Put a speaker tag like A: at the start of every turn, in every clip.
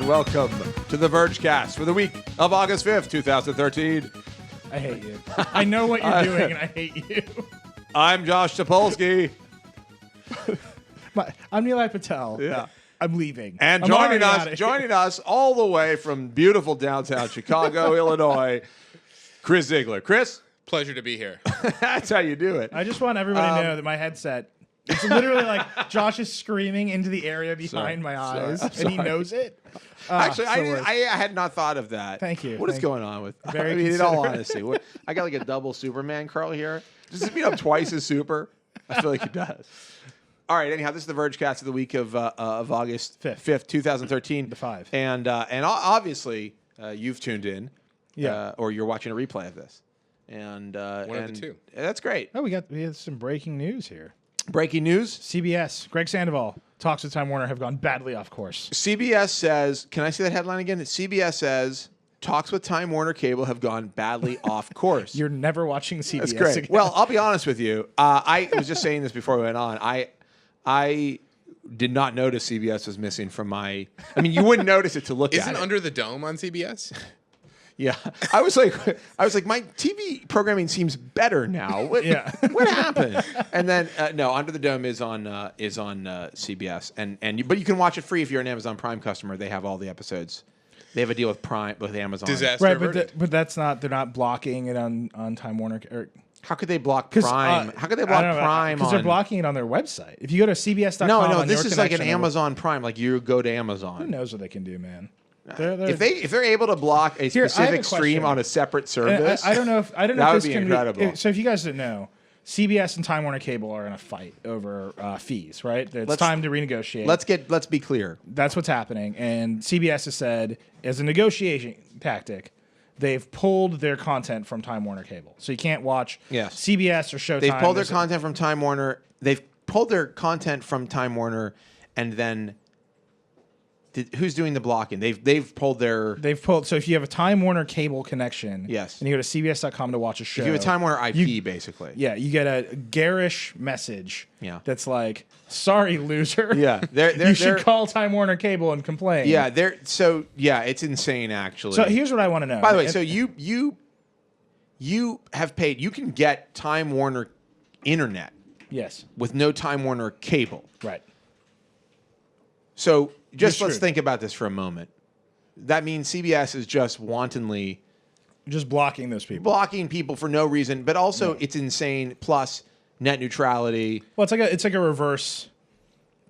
A: and welcome to the Vergecast for the week of August 5th, 2013.
B: I hate you. I know what you're doing, and I hate you.
A: I'm Josh Topolsky.
B: I'm Nilay Patel.
A: Yeah.
B: I'm leaving.
A: And
B: I'm
A: joining us all the way from beautiful downtown Chicago, Illinois, Chris Ziegler. Chris?
C: Pleasure to be here.
A: That's how you do it.
B: I just want everybody to know that my headset, it's literally like Josh is screaming into the area behind my eyes, and he knows it.
A: Actually, I had not thought of that.
B: Thank you.
A: What is going on with? I mean, in all honesty, I got like a double Superman curl here. Does this mean I'm twice as super? I feel like it does. All right. Anyhow, this is the Vergecast of the week of August 5th, 2013.
B: The 5.
A: And obviously, you've tuned in, or you're watching a replay of this. And
C: one of the two.
A: That's great.
B: Oh, we had some breaking news here.
A: Breaking news.
B: CBS, Greg Sandoval, talks with Time Warner have gone badly off course.
A: CBS says, can I see that headline again? CBS says, talks with Time Warner Cable have gone badly off course.
B: You're never watching CBS
A: That's great.
B: again.
A: Well, I'll be honest with you. I was just saying this before we went on. I did not notice CBS was missing from my... I mean, you wouldn't notice it to look at it.
C: Isn't Under the Dome on CBS?
A: Yeah, I was like, my TV programming seems better now. What happened? And then no, Under the Dome is on CBS, but you can watch it free if you're an Amazon Prime customer. They have all the episodes. They have a deal with Prime with Amazon.
C: Disaster
B: right,
C: averted.
B: but that's not. They're not blocking it on Time Warner.
A: How could they block Prime? How could they block Prime?
B: Because they're blocking it on their website. If you go to CBS.com,
A: no, this is like an Amazon Prime. Like you go to Amazon.
B: Who knows what they can do, man?
A: If they're able to block a specific stream on a separate service,
B: I don't know if
A: that would be incredible.
B: So if you guys didn't know, CBS and Time Warner Cable are in a fight over fees. Right? It's time to renegotiate.
A: Let's be clear.
B: That's what's happening, and CBS has said as a negotiation tactic, they've pulled their content from Time Warner Cable, so you can't watch CBS or Showtime.
A: They've pulled their content from Time Warner. They've pulled their content from Time Warner, and then. Who's doing the blocking? They've pulled their...
B: They've pulled... So if you have a Time Warner Cable connection...
A: Yes.
B: And you go to CBS.com to watch a show...
A: If you have a Time Warner IP, basically.
B: Yeah, you get a garish message...
A: Yeah.
B: That's like, sorry, loser.
A: Yeah.
B: You should call Time Warner Cable and complain.
A: Yeah, it's insane, actually.
B: So here's what I want to know.
A: By the way, so you have paid... You can get Time Warner Internet...
B: Yes.
A: With no Time Warner Cable.
B: Right.
A: So... let's think about this for a moment. That means CBS is just wantonly...
B: Just blocking those people.
A: Blocking people for no reason, but also it's insane, plus net neutrality.
B: Well, it's like a reverse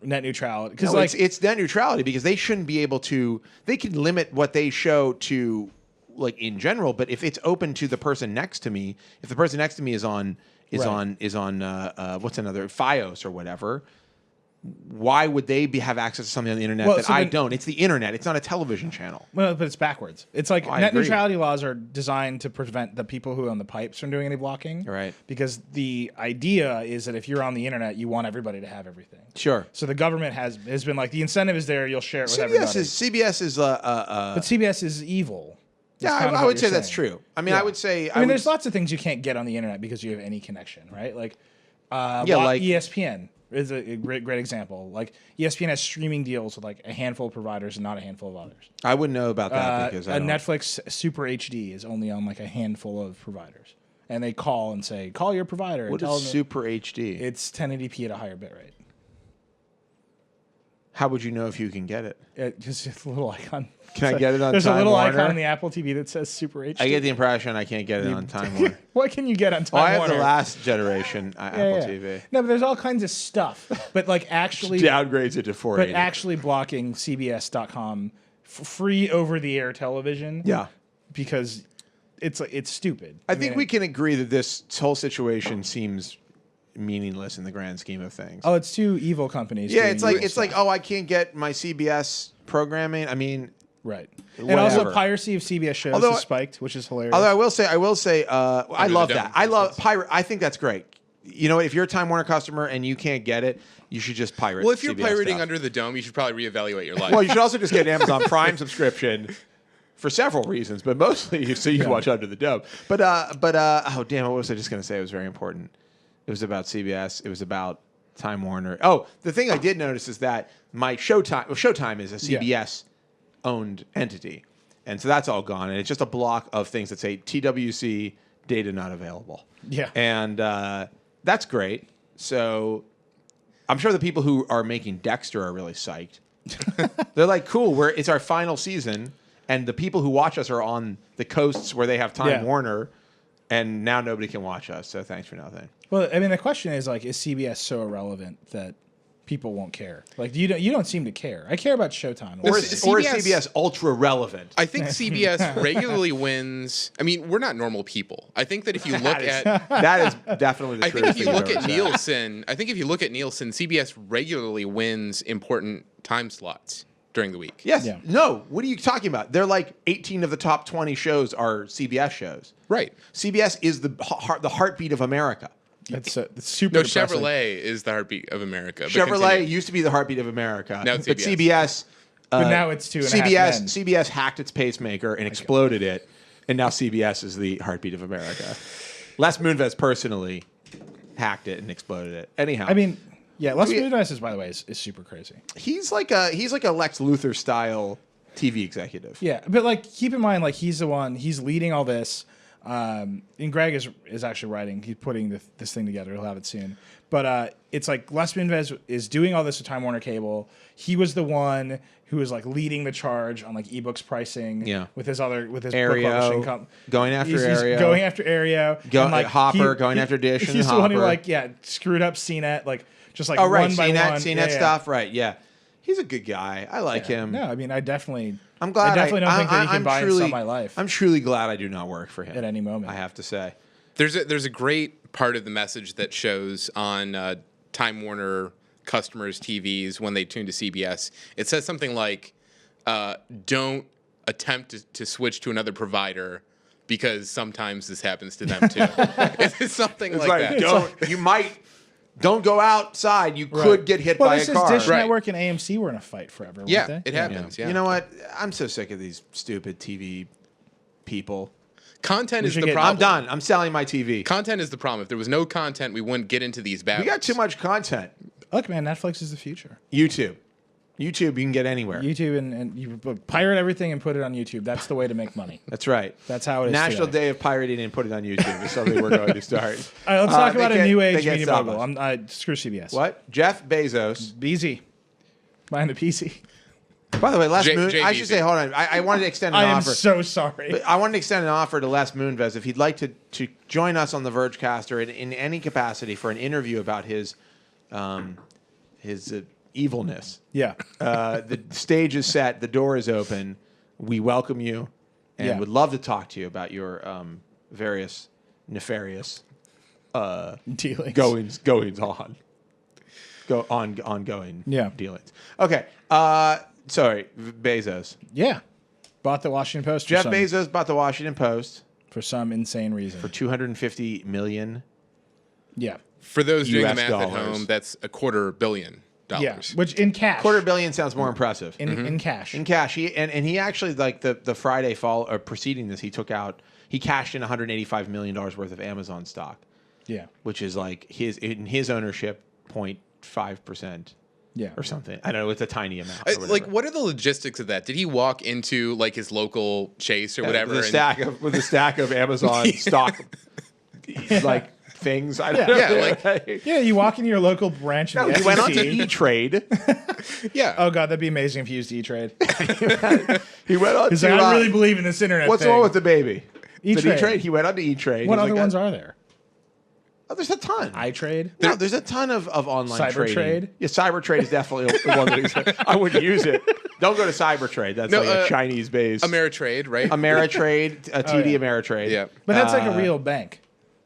B: net neutrality.
A: No, it's net neutrality because they shouldn't be able to... They can limit what they show to, like, in general, but if it's open to the person next to me, if the person next to me is on what's another, Fios or whatever... Why would they have access to something on the internet that I don't? It's the internet. It's not a television channel.
B: Well, but it's backwards. It's like net neutrality laws are designed to prevent the people who own the pipes from doing any blocking.
A: Right.
B: Because the idea is that if you're on the internet, you want everybody to have everything.
A: Sure.
B: So the government has been like, the incentive is there. You'll share it with everybody.
A: CBS is
B: but CBS is evil.
A: Yeah, I would say that's true. I mean, I would say...
B: there's lots of things you can't get on the internet because you have any connection, right? Like, like ESPN. Is a great example. Like ESPN has streaming deals with like a handful of providers and not a handful of others.
A: I wouldn't know about that because
B: Netflix Super HD is only on like a handful of providers, and they call and say, "Call your provider."
A: What is Super HD?
B: It's 1080p at a higher bit rate.
A: How would you know if you can get it?
B: Just a little icon.
A: Can I get it on
B: There's
A: Time
B: a little
A: Warner?
B: icon on the Apple TV that says Super HD.
A: I get the impression I can't get it on Time Warner.
B: What can you get on Time
A: I
B: Warner?
A: have the last generation Apple TV.
B: No, but there's all kinds of stuff. But like actually...
A: downgrades it to 480.
B: But actually blocking CBS.com free over-the-air television.
A: Yeah.
B: Because it's stupid.
A: I think we can agree that this whole situation seems... meaningless in the grand scheme of things.
B: Oh, it's two evil companies.
A: Yeah, it's like I can't get my CBS programming. I mean,
B: right.
A: Whatever.
B: And also piracy of CBS shows has spiked, which is hilarious.
A: Although I will say, I love that. I love pirate. I think that's great. You know, if you're a Time Warner customer and you can't get it, you should just pirate.
C: Well, if you're
A: CBS
C: pirating
A: stuff.
C: Under the Dome, you should probably reevaluate your life.
A: Well, you should also just get an Amazon Prime subscription. For several reasons, but mostly so you can watch Under the Dome. But oh damn, what was I just going to say? It was very important. It was about CBS. It was about Time Warner. Oh, the thing I did notice is that my Showtime is a CBS owned entity. And so that's all gone. And it's just a block of things that say TWC data not available.
B: Yeah.
A: And that's great. So I'm sure the people who are making Dexter are really psyched. They're like, cool, it's our final season. And the people who watch us are on the coasts where they have Time Warner. And now nobody can watch us. So thanks for nothing.
B: Well, I mean, the question is, like, is CBS so irrelevant that people won't care? Like, you don't seem to care. I care about Showtime.
A: Or is CBS ultra relevant?
C: I think CBS regularly wins. I mean, we're not normal people. I think that if you look at
A: that is definitely the
C: I
A: truth.
C: think if you look at Nielsen, CBS regularly wins important time slots during the week.
A: Yes. Yeah. No. What are you talking about? They're like 18 of the top 20 shows are CBS shows.
C: Right.
A: CBS is the heartbeat of America.
B: That's super.
C: No,
B: depressing.
C: Chevrolet is the heartbeat of America.
A: Chevrolet used to be the heartbeat of America.
C: Now it's
A: but
C: CBS.
A: CBS.
B: But now it's 2.5 men.
A: CBS hacked its pacemaker and exploded it, and now CBS is the heartbeat of America. Les Moonves personally hacked it and exploded it. Anyhow,
B: I mean, yeah, Les Moonves, by the way, is super crazy.
A: He's like a Lex Luthor style TV executive.
B: Yeah, but like, keep in mind, like, he's leading all this. And Greg is actually writing. He's putting this thing together. He'll have it soon. But it's like Les Moonves is doing all this with Time Warner Cable. He was the one who was like leading the charge on like ebooks pricing.
A: Yeah.
B: With his
A: Aereo,
B: book publishing company.
A: Going after
B: He's
A: Aereo.
B: going after Aereo.
A: Hopper going after Dish.
B: He's the one who screwed up CNET just one by
A: CNET stuff. Right. Yeah. He's a good guy. I like him.
B: No, I mean, I'm glad.
A: I definitely
B: don't think that he can buy and sell my life.
A: I'm truly glad I do not work for him
B: at any moment.
A: I have to say.
C: There's a great part of the message that shows on Time Warner customers' TVs when they tune to CBS. It says something like, "Don't attempt to switch to another provider because sometimes this happens to them too." It's something like that.
A: Don't go outside. You could get hit by a car.
B: Dish Network and AMC were in a fight forever.
C: Yeah,
B: weren't they?
C: it happens. Yeah.
A: You know what? I'm so sick of these stupid TV people.
C: Content is the problem.
A: I'm done. I'm selling my TV.
C: Content is the problem. If there was no content, we wouldn't get into these battles.
A: We got too much content.
B: Look, man, Netflix is the future.
A: YouTube, you can get anywhere.
B: YouTube and you pirate everything and put it on YouTube. That's the way to make money.
A: That's right.
B: That's how it is.
A: National Day of Pirating and put it on YouTube is something we're going to start.
B: All right, let's talk about a new age media mogul. Screw CBS.
A: What? Jeff Bezos.
B: BZ. Behind the PC.
A: By the way, Les Moonves. I should say, hold on. I wanted to extend an offer.
B: I am so sorry.
A: But I wanted to extend an offer to Les Moonves if he'd like to join us on the Vergecast or in any capacity for an interview about his evilness.
B: Yeah.
A: The stage is set. The door is open. We welcome you and would love to talk to you about your various nefarious
B: dealings.
A: Goings on. Ongoing dealings. Okay. Sorry, Bezos.
B: Yeah. Bought the Washington Post.
A: Jeff Bezos bought the Washington Post.
B: For some insane reason.
A: For $250 million.
B: Yeah.
C: For those doing the math
A: dollars.
C: at home, that's $250 million.
B: Yeah, which in cash.
A: $250 million sounds more impressive.
B: In cash.
A: In cash. He actually, like the Friday fall or preceding this, he cashed in $185 million worth of Amazon stock.
B: Yeah.
A: Which is like his ownership 0.5%.
B: Yeah.
A: Or something. I don't know. It's a tiny amount.
C: What are the logistics of that? Did he walk into like his local Chase or whatever?
A: With a stack of Amazon stock like things. I don't know.
B: Yeah, you walk into your local branch.
A: No, he went on to E-Trade.
C: Yeah.
B: Oh god, that'd be amazing if he used E-Trade.
A: He went on to.
B: I really believe in this internet.
A: What's wrong with the baby?
B: E-Trade.
A: He went on to E-Trade.
B: What other ones are there?
A: Oh, there's a ton.
B: iTrade?
A: No, there's a ton of online
B: Cyber
A: trading.
B: Trade?
A: Yeah, Cybertrade is definitely the one that exists. I wouldn't use it. Don't go to Cybertrade. That's like a Chinese-based.
C: Ameritrade, right?
A: Ameritrade, TD Ameritrade.
C: Yeah.
B: But that's like a real bank.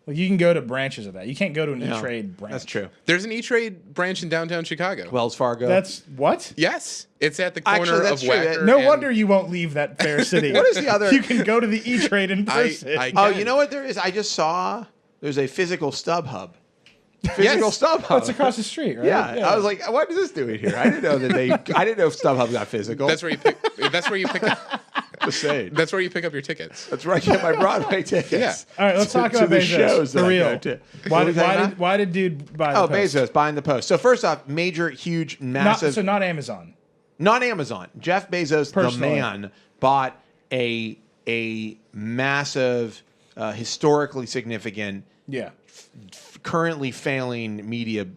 B: Like you can go to branches of that. You can't go to an E-Trade branch.
A: That's true.
C: There's an E-Trade branch in downtown Chicago.
A: Wells Fargo.
B: That's what?
C: Yes. It's at the corner of
A: true.
C: Wacker.
B: No wonder you won't leave that fair city.
A: What is the other?
B: You can go to the E-Trade in person.
A: Oh, you know what there is? I just saw there's a physical StubHub. StubHub.
B: That's across the street, right?
A: Yeah. I was like, what is this doing here? I didn't know I didn't know StubHub got physical.
C: That's where you pick. That's where you pick up.
A: Just saying.
C: That's where you pick up your tickets.
A: That's where I get my Broadway tickets.
C: Yeah.
B: All right, let's talk about
A: the
B: Bezos.
A: shows
B: For
A: that
B: real.
A: I go to.
B: Why did dude buy the Post?
A: Bezos buying the Post. So first off, major, huge, massive.
B: Not Amazon.
A: not Amazon. Jeff Bezos,
B: Personally.
A: the man, bought a massive, historically significant,
B: Yeah.
A: currently failing media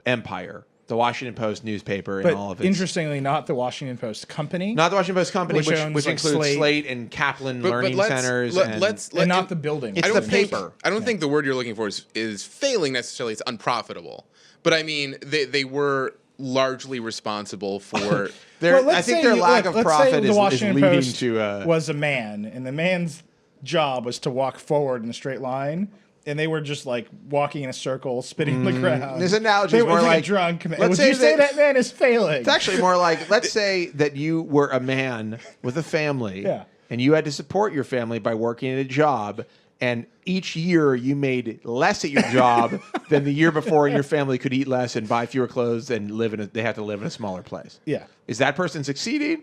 A: empire. The Washington Post newspaper and
B: But
A: all of it.
B: interestingly, not the Washington Post company.
A: Not the Washington Post company,
B: Which
A: which
B: owns, like,
A: includes Slate and Kaplan Learning Centers.
B: and not the building.
A: It's
C: I
A: the
C: don't think,
A: paper.
C: I don't think the word you're looking for is failing necessarily. It's unprofitable. But I mean, they were largely responsible for.
B: Well,
A: I think their lack of
B: let's say
A: profit
B: the
A: is
B: Washington
A: leading
B: Post
A: to.
B: was a man, and the man's job was to walk forward in a straight line, and they were just like walking in a circle, spitting on the ground.
A: This analogy
B: They
A: is
B: were
A: more
B: like a
A: like
B: drunk man.
A: let's
B: Would
A: say
B: you say
A: that-
B: that man is failing?
A: It's actually more like, let's say that you were a man with a family,
B: Yeah.
A: and you had to support your family by working at a job, and each year you made less at your job than the year before, and your family could eat less and buy fewer clothes and they have to live in a smaller place.
B: Yeah.
A: Is that person succeeding?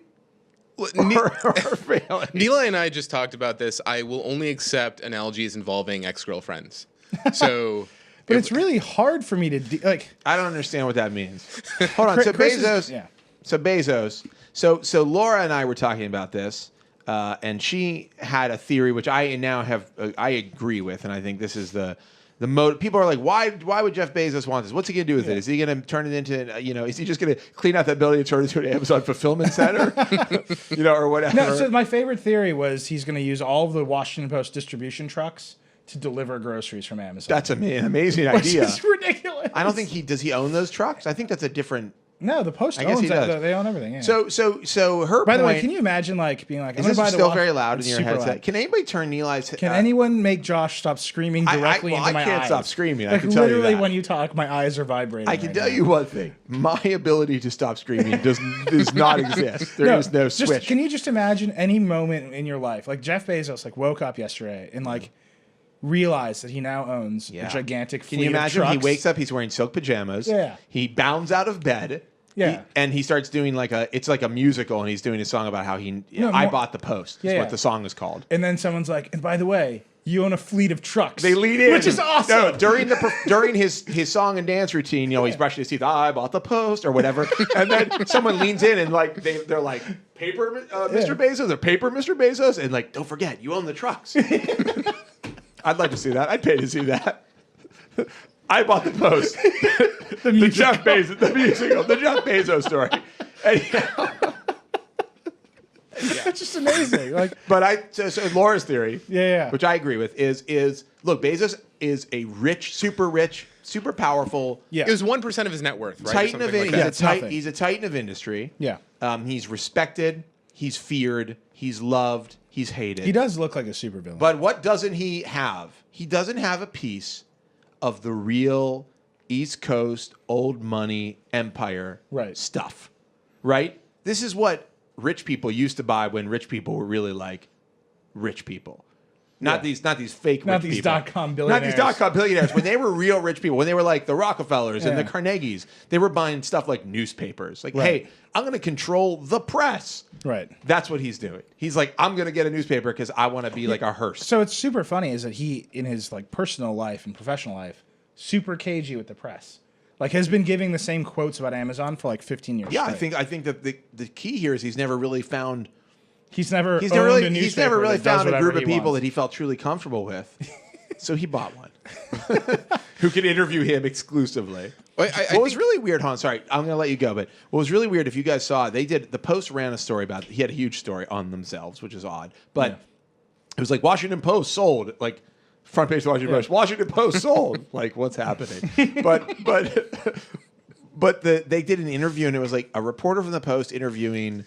A: Or failing?
C: Neela and I just talked about this. I will only accept analogies involving ex-girlfriends. So,
B: But it's really hard for me to like.
A: I don't understand what that means. Hold on. So
B: Chris
A: Bezos.
B: yeah.
A: So Bezos. So Laura and I were talking about this, and she had a theory which I now have. I agree with, and I think this is the mode. People are like, why would Jeff Bezos want this? What's he gonna do with it? Is he gonna turn it into is he just gonna clean out that building and turn it into an Amazon fulfillment center, or whatever?
B: No, so my favorite theory was he's going to use all of the Washington Post distribution trucks to deliver groceries from Amazon.
A: That's an amazing
B: which
A: idea.
B: is ridiculous.
A: I don't think does he own those trucks? I think that's a different.
B: No, the Post
A: I guess
B: owns
A: he
B: that.
A: does.
B: They own everything. Yeah.
A: So her.
B: By the way,
A: point-
B: can you imagine being like,
A: Is
B: I'm
A: this
B: gonna buy the
A: still
B: Wash-
A: very loud in
B: It's
A: your
B: super
A: headset?
B: loud.
A: Can anybody turn Neil's?
B: Can anyone make Josh stop screaming directly into my eyes?
A: I can't stop screaming. I
B: Like
A: can tell you
B: literally,
A: that.
B: when you talk, my eyes are vibrating.
A: I can
B: right
A: tell
B: now.
A: you one thing: my ability to stop screaming does not exist. There is no
B: just,
A: switch.
B: Can you just imagine any moment in your life, like Jeff Bezos, woke up yesterday and realized that he now owns a gigantic fleet
A: Can you imagine?
B: of
A: He
B: trucks?
A: wakes up, he's wearing silk pajamas.
B: Yeah.
A: He bounds out of bed.
B: Yeah.
A: And he starts doing it's like a musical, and he's doing a song about how I
B: more-
A: bought the Post. Is
B: Yeah,
A: what
B: yeah.
A: the song is called.
B: And then someone's like, and by the way, you own a fleet of trucks.
A: They lead in,
B: which is awesome.
A: No, during his song and dance routine, he's brushing his teeth. I bought the Post or whatever, and then someone leans in and they're like, paper, Mr. Bezos, or paper, Mr. Bezos, and don't forget, you own the trucks. I'd like to see that. I'd pay to see that. I bought the Post. the Jeff Bezos, the musical, the Jeff Bezos story.
B: It's just amazing.
A: But so Laura's theory,
B: Yeah.
A: which I agree with, is look, Bezos is a rich, super powerful,
B: Yeah.
C: it was 1% of his net worth, right? Or
A: titan of
C: something like
A: industry.
C: that.
B: it's nothing.
A: He's a titan of industry.
B: Yeah.
A: He's respected. He's feared. He's loved. He's hated.
B: He does look like a supervillain.
A: But what doesn't he have? He doesn't have a piece of the real East Coast old money empire stuff, right? This is what rich people used to buy when rich people were really rich people. Not these fake
B: Not
A: rich
B: these
A: people.
B: dot-com billionaires.
A: Not these dot-com billionaires. When they were real rich people, when they were like the Rockefellers and the
B: Yeah.
A: Carnegies, they were buying stuff like newspapers. Hey, I'm going to control the press.
B: Right.
A: That's what he's doing. He's like, I'm going to get a newspaper because I want to be like a Hearst.
B: So it's super funny is that he, in his personal life and professional life, super cagey with the press. Has been giving the same quotes about Amazon for 15 years.
A: Yeah,
B: straight.
A: I think that the key here is he's never really found
B: He's never
A: he's never really
B: that does
A: found a group
B: whatever
A: of
B: he
A: people
B: wants.
A: that he felt truly comfortable with. So he bought one who could interview him exclusively. What was really weird, Hans, sorry, I'm going to let you go, but what was really weird, if you guys saw it, the Post ran a story about it. He had a huge story on themselves, which is odd. But it was Washington Post sold, front page of Washington Post. Washington Post sold. What's happening? But they did an interview, and it was a reporter from the Post interviewing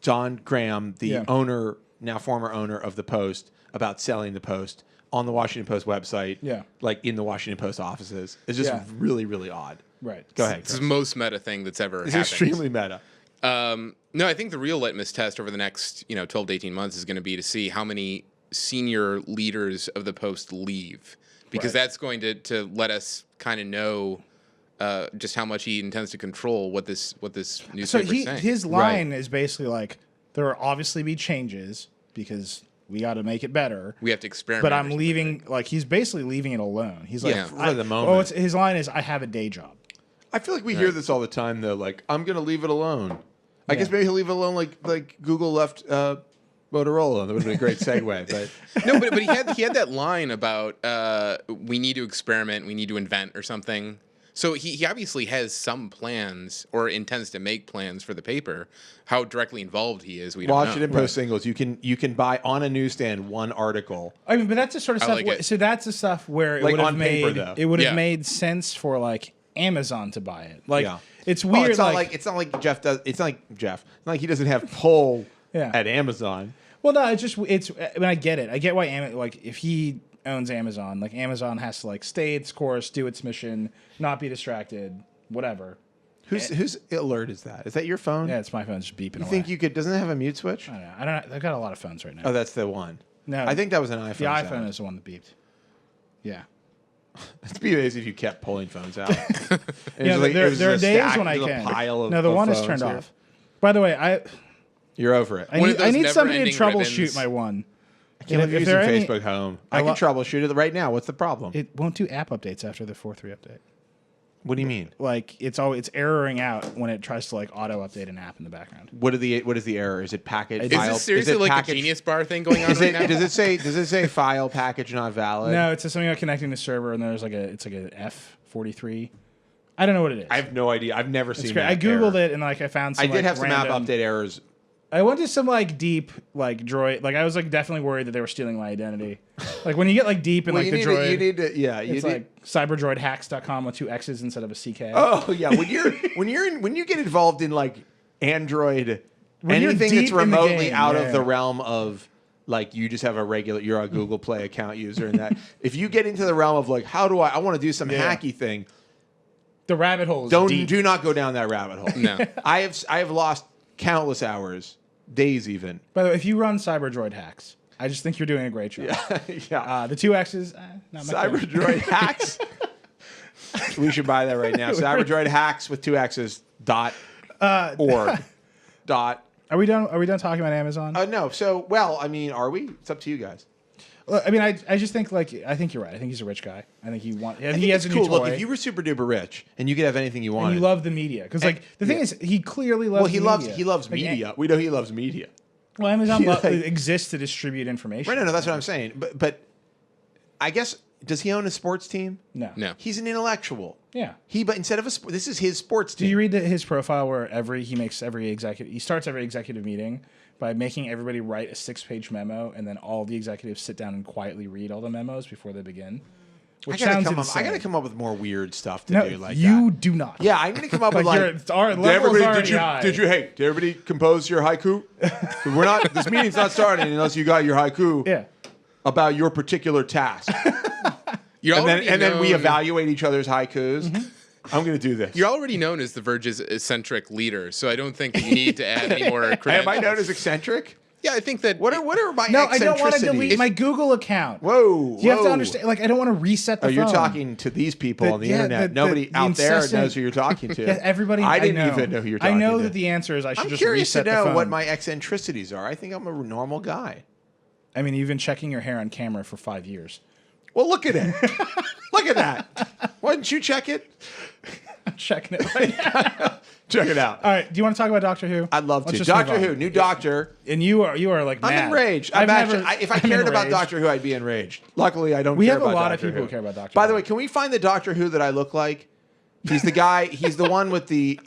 A: John Graham, the owner, now former owner of the Post, about selling the Post on the Washington Post website.
B: Yeah.
A: In the Washington Post offices. It's just really, really odd.
B: Right.
A: Go ahead.
C: It's the most meta thing that's ever
A: It's
C: happened.
A: extremely meta.
C: No, I think the real litmus test over the next 12 to 18 months is going to be to see how many senior leaders of the Post leave, because that's going to let us kind of know just how much he intends to control what this newspaper
B: So
C: is saying.
B: his line is basically there will obviously be changes because we got to make it better.
C: We have to experiment.
B: But
C: or
B: I'm
C: something.
B: leaving, he's basically leaving it alone. He's like,
C: Yeah.
A: For the moment.
B: his line is, I have a day job.
A: I feel like we hear this all the time, though. Like, I'm going to leave it alone. I guess maybe he'll leave it alone like Google left Motorola. That would have been a great segue. But
C: No, but he had that line about we need to experiment, we need to invent or something. So he obviously has some plans or intends to make plans for the paper. How directly involved he is, we don't know.
A: Washington Post singles. You can buy on a newsstand one article.
B: I mean, but that's the sort of stuff.
C: like it.
B: So that's the stuff where it
A: Like
B: would have
A: on paper,
B: made
A: though.
B: it would have
C: Yeah.
B: made sense for like Amazon to buy it. Like
A: Yeah.
B: it's
A: Well,
B: weird.
A: it's not like Jeff does. It's not like Jeff. It's not like he doesn't have pull at Amazon.
B: Well, no, it's. I mean, I get it. I get why like if he owns Amazon, like Amazon has to like stay its course, do its mission, not be distracted, whose alert is that? Is that your phone? Yeah, it's my phone just beeping.
A: You think you could? Doesn't it have a mute switch?
B: I don't know. I don't know. I've got a lot of phones right now.
A: Oh, that's the one.
B: No,
A: I think that was an iPhone.
B: the iPhone
A: sound.
B: is the one that beeped. Yeah.
A: It'd be amazing if you kept pulling phones out.
B: Yeah, there are days when I can. No, the one is turned off. By the way,
A: You're over it.
B: I
C: One of
B: need
C: those
B: somebody to
C: never-ending
B: troubleshoot
C: ribbons.
B: my one.
A: I can't
B: if
A: use
B: there are any-
A: Facebook Home. I can troubleshoot it right now. What's the problem?
B: It won't do app updates after the 4.3 update.
A: What do you mean?
B: Like it's erroring out when it tries to like auto update an app in the background.
A: What is the error? Is it package?
C: Is
A: file?
C: this seriously
A: it
C: like
A: package?
C: a Genius Bar thing going on
A: Is
C: right
A: it,
C: now?
A: does it say file package not valid?
B: No, it says something about connecting to server, and there's like a F43. I don't know what it is.
A: I have no idea. I've never
B: It's
A: seen
B: great.
A: that
B: I googled
A: error.
B: it and like I found some.
A: I did have some app
B: random-
A: update errors.
B: I went to some like deep like droid. Like I was like definitely worried that they were stealing my identity. Like when you get like deep in
A: Well,
B: like
A: you
B: the
A: need
B: droid,
A: you need to
B: it's like cyberdroidhacks.com with 2 X's instead of a CK.
A: Oh yeah, when you get involved in like Android,
B: When you're
A: anything
B: deep
A: that's
B: in the
A: remotely
B: game,
A: out
B: yeah.
A: of the realm of like you just have you're a Google Play account user and that if you get into the realm of like how do I want to do some
B: Yeah.
A: hacky thing,
B: The rabbit hole is deep.
A: do not go down that rabbit hole.
C: No.
A: I have lost countless hours, days even.
B: By the way, if you run cyberdroid hacks, I just think you're doing a great job.
A: Yeah.
B: The 2 X's, not my thing.
A: Cyberdroid hacks. We should buy that right now. Cyberdroid hacks with 2 X's .org.
B: Are we done? Are we done talking about Amazon?
A: No. So, well, I mean, are we? It's up to you guys.
B: I mean, I just think I think you're right. I think he's a rich guy. I think he
A: I think
B: has
A: it's
B: a new
A: cool.
B: toy.
A: Look, if you were super duper rich and you could have anything you wanted,
B: and you love the media, because like the thing is, he clearly loves.
A: well, he
B: media.
A: loves
B: Like,
A: media. We know he loves media.
B: Well, Amazon
A: Like-
B: exists to distribute information.
A: Right? No, that's what I'm saying. But I guess does he own a sports team?
B: No.
A: He's an intellectual.
B: Yeah.
A: But instead of this is his sports team.
B: Do you read his profile where he starts every executive meeting by making everybody write a 6-page memo, and then all the executives sit down and quietly read all the memos before they begin? Which sounds insane.
A: I gotta come up with more weird stuff to
B: No,
A: do like
B: you
A: that.
B: do not.
A: Yeah, I'm gonna come up with like.
B: our level's already high.
A: Did everybody compose your haiku? We're not. This meeting's not starting unless you got your haiku
B: Yeah.
A: about your particular task.
C: You're
A: and
C: already
A: then we
C: known-
A: evaluate each other's haikus.
B: Mm-hmm.
A: I'm gonna do this.
C: You're already known as the Verge's eccentric leader, so I don't think that you need to add any more credentials.
A: Am I known as eccentric?
C: Yeah, I think that.
A: What are my
B: No, I don't want to
A: eccentricities?
B: delete my Google account.
A: Whoa!
B: You have to
A: whoa.
B: understand. Like, I don't want to reset the
A: Oh, you're
B: phone.
A: talking to these people on the
B: Yeah,
A: internet.
B: the
A: Nobody
B: the
A: out there
B: incessant-
A: knows who you're talking to.
B: Yeah, everybody.
A: I didn't
B: know.
A: even know who you're talking
B: I know
A: to.
B: that the answer is I should
A: I'm
B: just
A: curious to
B: reset the
A: know
B: phone.
A: what my eccentricities are. I think I'm a normal guy.
B: I mean, you've been checking your hair on camera for 5 years.
A: Well, look at it. Look at that. Why didn't you check it?
B: I'm checking it right now.
A: Check it out.
B: All right. Do you want to talk about Doctor Who?
A: I'd love
B: Let's
A: to.
B: just move
A: Doctor
B: on.
A: Who, new Doctor.
B: And you are like mad.
A: I'm enraged.
B: I've
A: If I
B: I'm
A: cared about
B: enraged.
A: Doctor Who, I'd be enraged. Luckily, I don't
B: We
A: care
B: have a
A: about
B: lot of
A: Doctor
B: people
A: Who.
B: who care about Doctor
A: By the
B: Who.
A: way, can we find the Doctor Who that I look like? He's the guy. He's the one with the.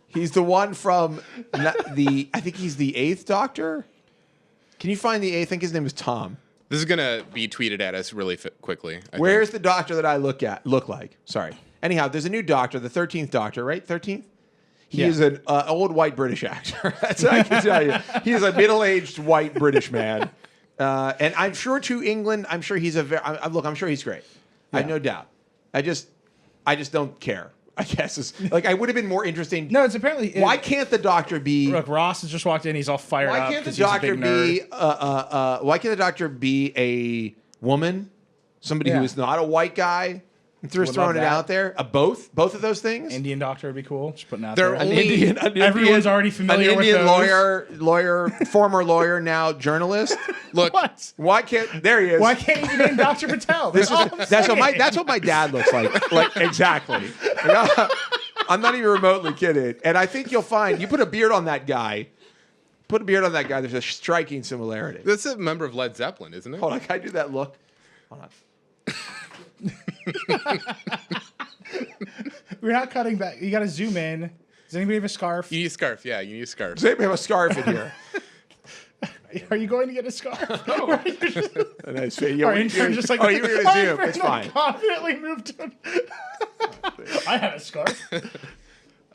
A: He's the one from the. I think he's the 8th Doctor. Can you find the 8th? I think his name is Tom.
C: This is gonna be tweeted at us really quickly. I
A: Where's
C: think.
A: the Doctor that I look like? Sorry. Anyhow, there's a new Doctor, the 13th Doctor, right? 13th. He
B: Yeah.
A: is an old white British actor. That's what I can tell you. He is a middle-aged white British man, and I'm sure to England. I'm sure he's I'm sure he's great. I have no doubt. I just don't care. I guess it's like I would have been more interesting.
B: No, it's apparently.
A: Why can't the Doctor be?
B: Look, Ross has just walked in. He's all fired up.
A: Why can't the
B: 'cause he's a
A: Doctor
B: big nerd.
A: be? Why can't the Doctor be a woman? Somebody who
B: Yeah.
A: is not a white guy. Just
B: Would love
A: throwing it
B: that.
A: out there. Both of those things.
B: Indian Doctor would be cool. Just putting out
C: They're
B: there.
C: only-
B: Everyone's already familiar
A: an
B: with
A: Indian
B: those.
A: lawyer, former lawyer, now journalist.
C: Look,
B: What?
A: Why can't? There he is.
B: Why can't you name Dr. Patel? That's all I'm
A: That's
B: saying.
A: what my dad looks like. Like exactly. I'm not even remotely kidding. And I think you'll find you put a beard on that guy. Put a beard on that guy. There's a striking similarity.
C: That's a member of Led Zeppelin, isn't it?
A: Hold on, can I do that look? Hold on.
B: We're not cutting back. You got to zoom in. Does anybody have a scarf?
C: You need a scarf. Yeah, you need a scarf.
A: Does anybody have a scarf in here?
B: Are you going to get a scarf?
A: A nice fit.
B: Our intern just like,
A: oh, you were going to zoom. It's fine.
B: Confidently moved to. I have a scarf.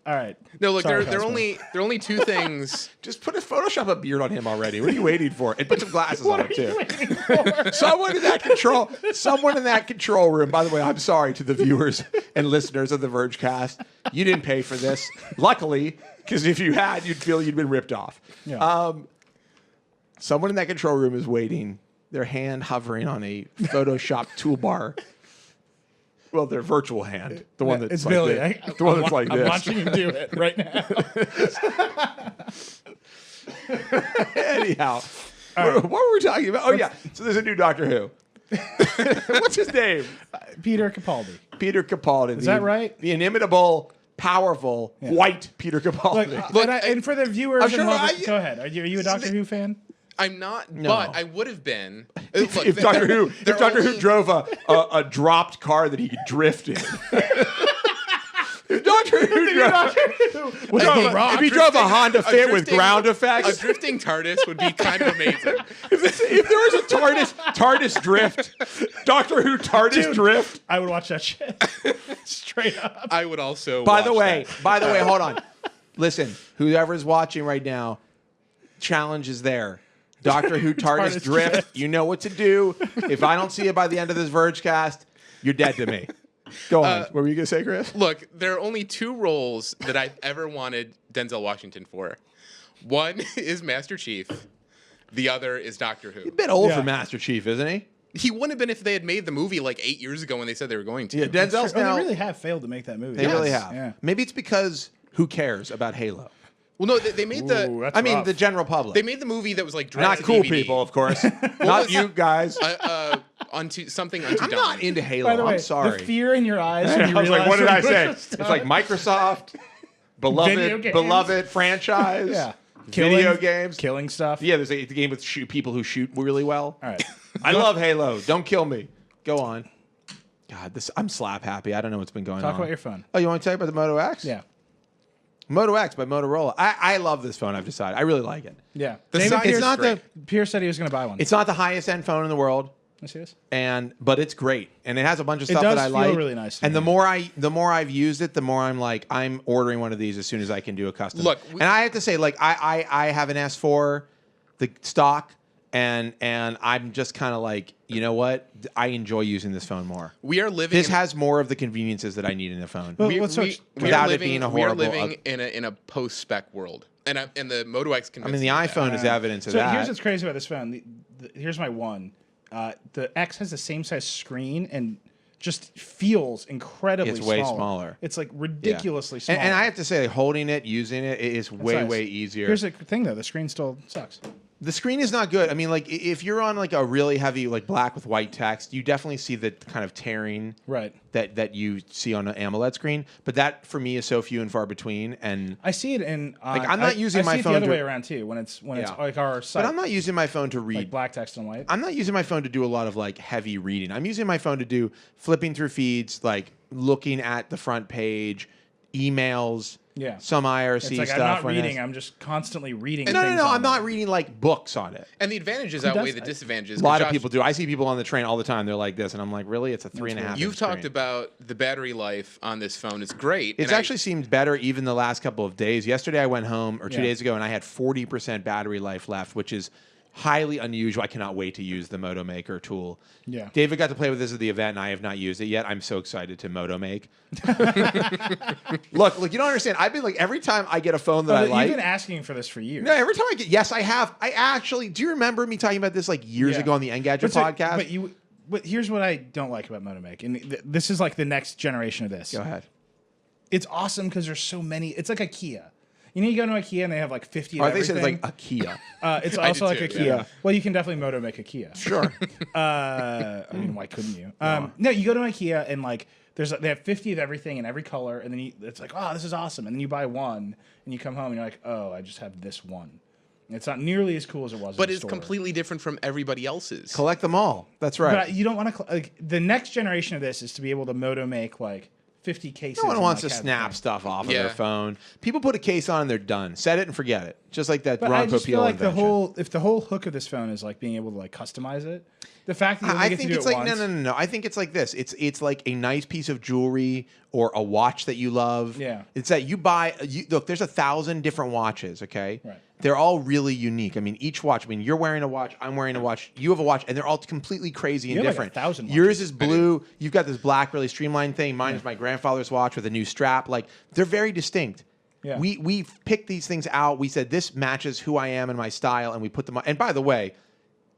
B: All right.
C: No, look,
B: Sorry,
C: there are only two things.
A: Just Photoshop a beard on him already. What are you waiting for? And put some glasses
B: What
A: on
B: are
A: him
B: you
A: too.
B: waiting for?
A: Someone in that control room. By the way, I'm sorry to the viewers and listeners of the Vergecast. You didn't pay for this. Luckily, because if you had, you'd feel you'd been ripped off.
B: Yeah.
A: Someone in that control room is waiting, their hand hovering on a Photoshop toolbar. Well, their virtual hand. The one that's
B: it's
A: like
B: Billy.
A: this. The one that's like
B: I'm
A: this.
B: watching him do it right now.
A: Anyhow, what were we talking about? Oh, yeah. So there's a new Doctor Who. What's his name?
B: Peter Capaldi.
A: Peter Capaldi.
B: Is that right?
A: The inimitable, powerful, white Peter Capaldi.
B: Look, and for the viewers,
A: I'm sure
B: go ahead. Are you a Doctor Who fan?
C: I'm not,
A: No.
C: but I would have been.
A: If Doctor Who drove a dropped car that he could drift in. If Doctor Who if he drove a Honda Fit with ground effects.
C: A drifting TARDIS would be kind of amazing.
A: If there was a TARDIS drift, Doctor Who TARDIS drift.
B: I would watch that shit. Straight up.
C: I would also.
A: By the
C: watch
A: way,
C: that.
A: hold on. Listen, whoever's watching right now, challenge is there. Doctor Who TARDIS drift. You know what to do. If I don't see it by the end of this Vergecast, you're dead to me. Go on. What were you gonna say, Chris?
C: Look, there are only two roles that I've ever wanted Denzel Washington for. One is Master Chief. The other is Doctor Who.
A: A bit old
B: Yeah.
A: for Master Chief, isn't he?
C: He wouldn't have been if they had made the movie like 8 years ago when they said they were going to.
A: Yeah, Denzel's
B: They
A: now.
B: really have failed to make that movie.
A: They really have.
B: Yeah.
A: Maybe it's because who cares about Halo?
C: Well, no, they made
B: Ooh, that's rough.
A: the general public.
C: they made the movie that was like
A: Not
C: direct to
A: cool
C: DVD.
A: people, of course. Not you guys.
C: Unto
A: I'm
C: Dawn.
A: not into Halo.
B: By the way,
A: I'm sorry.
B: the fear in your eyes.
A: I
B: When you
A: was like,
B: realize
A: what did I
B: Bush
A: say?
B: was
A: It's like Microsoft,
B: Video games.
A: beloved franchise.
B: Yeah.
A: Video games.
B: killing stuff.
A: Yeah, there's a game with people who shoot really well.
B: All right.
A: I love Halo. Don't kill me. Go on. God, I'm slap happy. I don't know what's been going on.
B: Talk about your phone.
A: Oh, you want to talk about the Moto X?
B: Yeah.
A: Moto X by Motorola. I love this phone. I've decided. I really like it.
B: Yeah.
C: The
B: David
C: size
B: Pierce,
C: is
A: not
C: great.
B: Pierce said he was going to buy one.
A: It's not the highest end phone in the world,
B: Let's see this.
A: but it's great, and it has a bunch of
B: It
A: stuff
B: does
A: that I
B: feel
A: like.
B: really nice to
A: And
B: me.
A: the more I've used it, the more I'm like, I'm ordering one of these as soon as I can do a custom.
C: Look,
A: and I have to say, like, I have an S4, the stock, and I'm just kind of like, you know what? I enjoy using this phone more.
C: We are living.
A: This has more of the conveniences that I need in a phone.
B: Well,
C: we,
B: let's
C: we,
B: switch.
C: we
A: Without
C: are
A: it
C: living,
A: being a
C: we are
A: horrible-
C: living in a post spec world, and the Moto X.
A: I mean, the iPhone is evidence of
B: So
A: that.
B: here's what's crazy about this phone. Here's my one. The X has the same size screen and just feels incredibly
A: It's way smaller.
B: It's like
A: Yeah.
B: ridiculously small.
A: And I have to say, holding it, using it, it is way,
B: nice.
A: way easier.
B: Here's the thing, though. The screen still sucks.
A: The screen is not good. I mean, like, if you're on like a really heavy, like black with white text, you definitely see the kind of tearing
B: Right.
A: that you see on an AMOLED screen. But that for me is so few and far between. And
B: I see it in.
A: Like, I'm not using
B: I
A: my
B: see it
A: phone
B: the other
A: to-
B: way around too. When it's
A: Yeah.
B: like our site,
A: but I'm not using my phone to read.
B: like black text and white.
A: I'm not using my phone to do a lot of like heavy reading. I'm using my phone to do flipping through feeds, like looking at the front page, emails,
B: Yeah.
A: some IRC
B: It's like
A: stuff.
B: I'm not
A: when
B: reading.
A: it's-
B: I'm just constantly reading.
A: No,
B: things on
A: I'm not
B: there.
A: reading like books on it.
C: And the advantages
B: does
C: outweigh the
B: that?
C: disadvantages.
A: A lot
C: 'cause
A: of people do. I see people on the train all the time. They're like this, and I'm like, really? It's a 3.5.
C: You've
A: inch
C: talked
A: screen.
C: about the battery life on this phone. It's great.
A: It's
C: and
A: actually seemed better even the last couple of days. Yesterday I went home, or 2
B: Yeah.
A: days ago, and I had 40% battery life left, which is highly unusual. I cannot wait to use the Moto Maker tool.
B: Yeah.
A: David got to play with this at the event, and I have not used it yet. I'm so excited to Moto Make. Look, you don't understand. I've been like, every time I get a phone that I
B: You've
A: like.
B: been asking for this for years.
A: No, every time I get, yes, I have. I actually, do you remember me talking about this like years
B: Yeah.
A: ago on the Engadget
B: But so-
A: podcast?
B: But here's what I don't like about MotoMake, and this is like the next generation of this.
A: Go ahead.
B: It's awesome because there's so many. It's like IKEA. You know, you go to IKEA and they have like 50 of
A: Or they said
B: everything.
A: it's like a Kia.
B: It's
C: I
B: also like
C: did
B: a
C: too,
B: Kia.
A: yeah.
B: Well, you can definitely MotoMake a Kia.
A: Sure.
B: I mean, why couldn't you? No, you go to IKEA and like they have 50 of everything in every color, and then it's like, oh, this is awesome. And then you buy one, and you come home, and you're like, oh, I just have this one. And it's not nearly as cool as it was.
C: But
B: in the
C: it's
B: store.
C: completely different from everybody else's.
A: Collect them all. That's right.
B: But you don't want to. Like, the next generation of this is to be able to Moto make like 50 cases.
A: No one
B: and,
A: wants
B: like,
A: to
B: have
A: snap
B: them.
A: stuff off of
C: Yeah.
A: their phone. People put a case on and they're done. Set it and forget it. Just like that
B: But
A: Ron
B: I just feel
A: Popeil
B: like
A: invention.
B: if the whole hook of this phone is like being able to like customize it, the fact that you only
A: I
B: get
A: think
B: to do
A: it's
B: it
A: like
B: once,
A: no. I think it's like this. It's like a nice piece of jewelry or a watch that you love.
B: Yeah.
A: It's that you buy. Look, there's 1,000 different watches. Okay.
B: Right.
A: They're all really unique. I mean, each watch. I mean, you're wearing a watch. I'm wearing a watch. You have a watch, and they're all completely crazy and
B: You have, like,
A: different.
B: 1,000
A: Yours
B: watches.
A: is blue. You've got this black, really streamlined thing. Mine is my grandfather's watch with a new strap. Like they're very distinct.
B: Yeah.
A: We picked these things out. We said this matches who I am and my style, and we put them on. And by the way,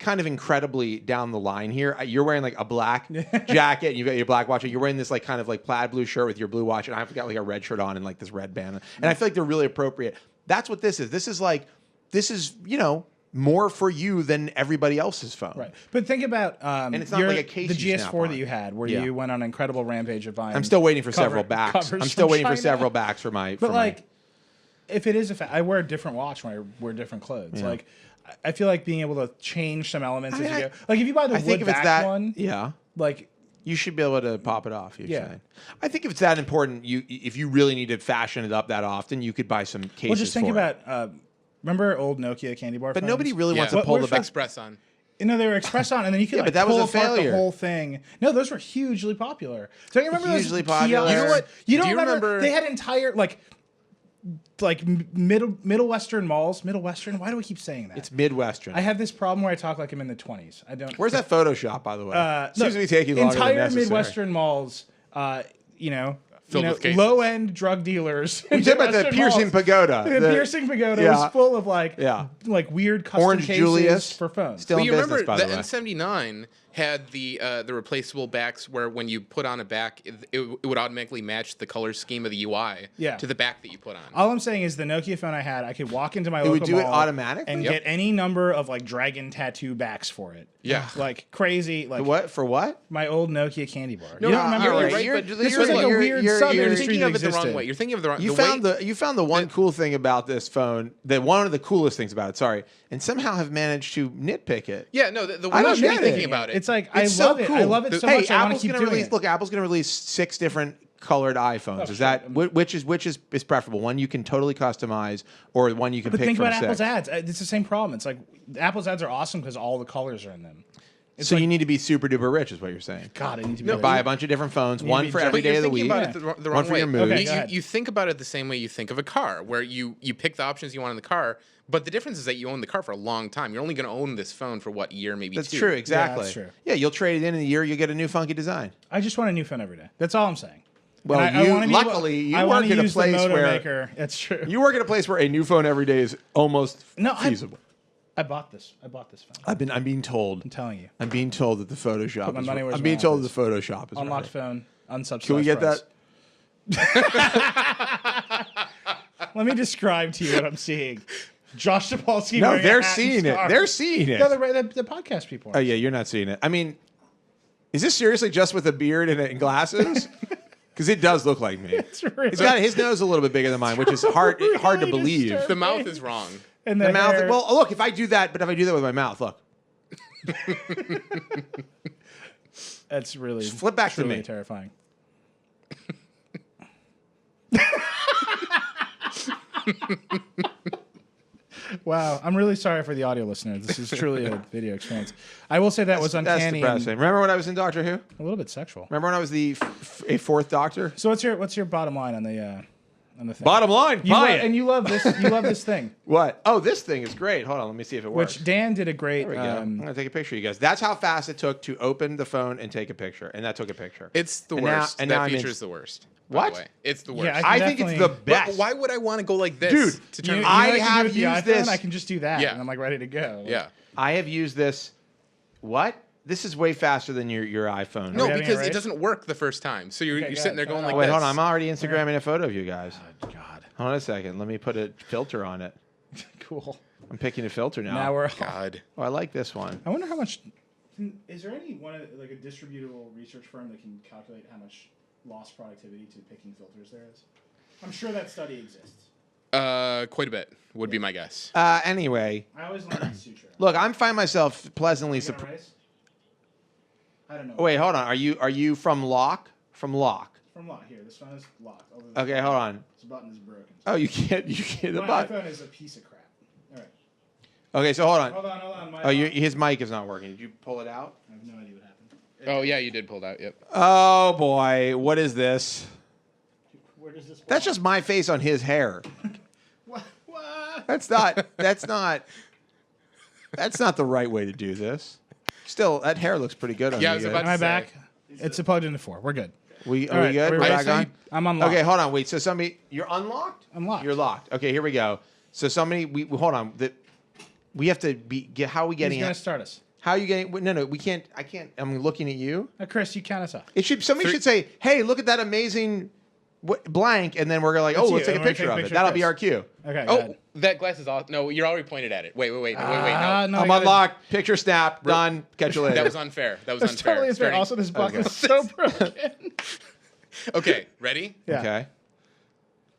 A: kind of incredibly down the line here, you're wearing like a black jacket and you've got your black watch. You're wearing this like kind of like plaid blue shirt with your blue watch, and I've got like a red shirt on and like this red band. And I feel like they're really appropriate. That's what this is. This is more for you than everybody else's phone.
B: right? But think about
A: And it's not like a case
B: the
A: you snap
B: GS4
A: on.
B: that you had, where
A: Yeah.
B: you went on an incredible rampage of buying.
A: I'm still waiting for several
B: cover-
A: backs.
B: covers
A: I'm still
B: from
A: waiting for
B: China.
A: several backs for my.
B: But
A: for
B: like,
A: my,
B: if it is I wear a different watch when I wear different clothes. Like, I feel like being able to change some elements
A: I mean,
B: as you go. Like if you buy the
A: I think
B: wood
A: if it's
B: back
A: that
B: one,
A: yeah.
B: like
A: You should be able to pop it off. You're
B: Yeah.
A: saying. I think if it's that important, if you really need to fashion it up that often, you could buy some cases.
B: well, just think
A: for it.
B: about. Remember old Nokia candy bar?
A: But
B: phones?
A: nobody really wants to
C: Yeah.
A: pull
B: What-
A: the
B: what
A: back.
C: Express on.
B: No, they were express on, and then you could
A: Yeah,
B: like
A: but that was
B: pull
A: a
B: apart
A: failure.
B: the whole thing. No, those were hugely popular. So you remember
A: Hugely
B: those
A: popular.
B: kiosks?
A: You know what?
B: You don't
C: Do you
B: remember?
C: remember-
B: They had entire like middle western malls. Middle western. Why do we keep saying that?
A: It's Midwestern.
B: I have this problem where I talk like I'm in the 20s. I don't.
A: Where's that Photoshop, by the way? Seems
B: look,
A: to be taking longer than
B: entire
A: necessary.
B: Midwestern malls.
C: Filled with cases.
B: Low end drug dealers.
A: You talk about the piercing pagoda.
B: The piercing pagoda
A: Yeah.
B: was full of like weird custom
A: Orange
B: cases
A: Julius.
B: for phones.
A: Still
C: But
A: in
C: you
A: business,
C: remember
A: by
C: the
A: the way.
C: N79 had the replaceable backs where when you put on a back, it would automatically match the color scheme of the UI to the back that you put on.
B: All I'm saying is the Nokia phone I had, I could walk into my
A: would
B: local
A: do it
B: mall
A: automatically?
B: and
C: Yep.
B: get any number of like dragon tattoo backs for it.
C: Yeah.
B: Like crazy. Like
A: What for? What?
B: my old Nokia candy bar.
C: No,
B: you don't remember?
A: all
C: you're
A: right.
C: right,
A: You're-
C: but
B: this
A: you're-
B: was like a
A: you're-
B: weird
A: you're-
B: sub
A: you're
B: industry
C: thinking
B: that
C: of it the wrong
B: existed.
C: way. You're thinking of the wrong.
A: You found the one cool thing about this phone. One of the coolest things about it. Sorry, and somehow have managed to nitpick it.
C: Yeah, no, the
A: I
C: way
A: don't
C: you should be
A: get it.
C: thinking about it.
B: It's like
A: It's
B: I love
A: so
B: it.
A: cool.
B: I love it so
A: Hey,
B: much. I want
A: Apple's
B: to keep
A: gonna
B: doing
A: release.
B: it.
A: Look, Apple's going to release 6 different colored iPhones. Is that which is preferable? One you can totally customize, or one you can
B: But
A: pick
B: think
A: from
B: about
A: 6.
B: Apple's ads. It's the same problem. It's like Apple's ads are awesome because all the colors are in them.
A: So you need to be super duper rich, is what you're saying.
B: God, I need to be
A: Buy a bunch of different phones,
B: to
A: one
B: be
A: for
B: just-
A: every
C: But you're
A: day of the
C: thinking
A: week,
C: about it the
A: one
C: wrong
A: for
C: way.
A: your mood.
B: Okay, go ahead.
C: You think about it the same way you think of a car, where you pick the options you want in the car, but the difference is that you own the car for a long time. You're only going to own this phone for what year, maybe
A: That's
C: 2.
A: true, exactly.
B: that's true.
A: Yeah, you'll trade it in a year, you'll get a new funky design.
B: I just want a new phone every day. That's all I'm saying.
A: Well,
B: And I
A: you
B: wanna be able-
A: luckily you
B: I
A: work
B: wanna
A: at a
B: use the
A: place
B: Moto
A: where
B: Maker. That's true.
A: you work at a place where a new phone every day is almost feasible.
B: I bought this. I bought this phone.
A: I'm being told.
B: I'm telling you.
A: I'm being told that the Photoshop.
B: my
A: Is
B: money
A: right.
B: where
A: I'm
B: my
A: being
B: mouth
A: told
B: is.
A: the Photoshop is
B: Unlocked
A: right.
B: phone, unsubsidized.
A: Can we get
B: price.
A: that?
B: Let me describe to you what I'm seeing. Josh Topolsky.
A: No,
B: wearing a
A: they're
B: hat and
A: seeing it.
B: scarf.
A: They're seeing it.
B: No, the podcast people.
A: Oh yeah, you're not seeing it. I mean, is this seriously just with a beard and glasses? Because it does look like me.
B: It's really,
A: He's got his nose a little bit bigger than mine, which is hard to
B: really
A: believe.
B: disturbing.
C: The mouth is wrong.
B: and
A: The mouth.
B: hair.
A: Well, look, if I do that with my mouth, look.
B: That's really
A: flip back to
B: truly
A: me.
B: terrifying. Wow, I'm really sorry for the audio listeners. This is truly a video experience. I will say that was
A: That's
B: uncanny and
A: depressing. Remember when I was in Doctor Who?
B: a little bit sexual.
A: Remember when I was a fourth Doctor?
B: So what's your bottom line on the thing?
A: Bottom line,
B: You
A: buy
B: love,
A: it.
B: and you love this. You love this thing,
A: What? Oh, this thing is great. Hold on, let me see if it works.
B: which Dan did a great.
A: There we go. I'm gonna take a picture of you guys. That's how fast it took to open the phone and take a picture, and that took a picture.
C: It's the
A: And now-
C: worst.
A: and now
C: That
A: I'm in-
C: feature is the worst. by
A: What?
C: the way. It's the worst.
B: Yeah,
A: I think it's the
B: definitely-
C: But
A: best.
C: why would I want to go like this?
A: Dude,
C: to turn
B: You
C: it
B: know
A: I
B: what you can do
A: have
B: with the
A: used
B: iPhone?
A: this.
B: I can just do that,
C: Yeah.
B: and I'm like ready to go.
C: Yeah.
A: I have used this. What? This is way faster than your iPhone.
C: No,
B: having it
C: because
B: right?
C: it doesn't work the first time. So you're
B: Okay,
C: sitting there
B: go
C: going
B: ahead.
C: like
A: Wait,
C: this.
A: hold on. I'm already Instagramming a photo of you guys.
B: Oh, God,
A: Hold on a second. Let me put a filter on it.
B: cool.
A: I'm picking a filter now.
B: Now we're.
C: God.
A: Oh, I like this one.
B: I wonder how much. Is there any like a distributable research firm that can calculate how much lost productivity to picking filters there is? I'm sure that study exists.
C: Quite a bit would be my guess.
A: Anyway,
B: I always learn that suture.
A: look, I find myself pleasantly surprised.
B: Rice? I don't know.
A: Wait, hold on. Are you from Lock? From Lock.
B: From lock. Here, this one is locked.
A: Okay, hold on.
B: This button is broken.
A: Oh, you can't. The
B: My
A: button.
B: iPhone is a piece of crap. All right.
A: Okay, so hold on.
B: Hold on.
A: Oh, his mic is not working. Did you pull it out?
B: I have no idea what happened.
C: Oh yeah, you did pull it out. Yep.
A: Oh boy, what is this?
B: Where does this?
A: That's just my face on his hair.
B: What?
A: That's not. That's not the right way to do this. Still, that hair looks pretty good on
C: Yeah, I
A: you
C: was
A: guys.
C: about
B: Am I
C: say.
B: back? It's plugged into 4. We're good.
A: Are we
B: All right,
A: good?
B: are we
A: We're
B: ready?
A: back on?
B: I'm unlocked.
A: Okay, hold on. Wait. So you're unlocked?
B: I'm locked.
A: You're locked. Okay, here we go. So we hold on. We have to how are we getting
B: He's gonna
A: it?
B: start us.
A: How are you getting? No, we can't. I can't. I'm looking at you.
B: Chris, you count us off.
A: Somebody should say, "Hey, look at that amazing blank," and then we're gonna like,
B: That's
A: "Oh, let's
B: you.
A: take a
B: I'm gonna
A: picture
B: take a
A: of it."
B: picture
A: That'll
B: of
A: be
B: Chris.
A: our cue.
B: Okay.
C: Oh,
B: good.
C: that glass is off. No, you're already pointed at it. Wait. No.
B: No,
A: I'm
B: I gotta-
A: unlocked. Picture snap. Done. Catch you later.
C: That was unfair. That was
B: That's
C: unfair.
B: totally unfair.
C: Starting-
B: Also, this button
A: Okay.
B: is so broken.
C: Okay, ready?
B: Yeah.
A: Okay.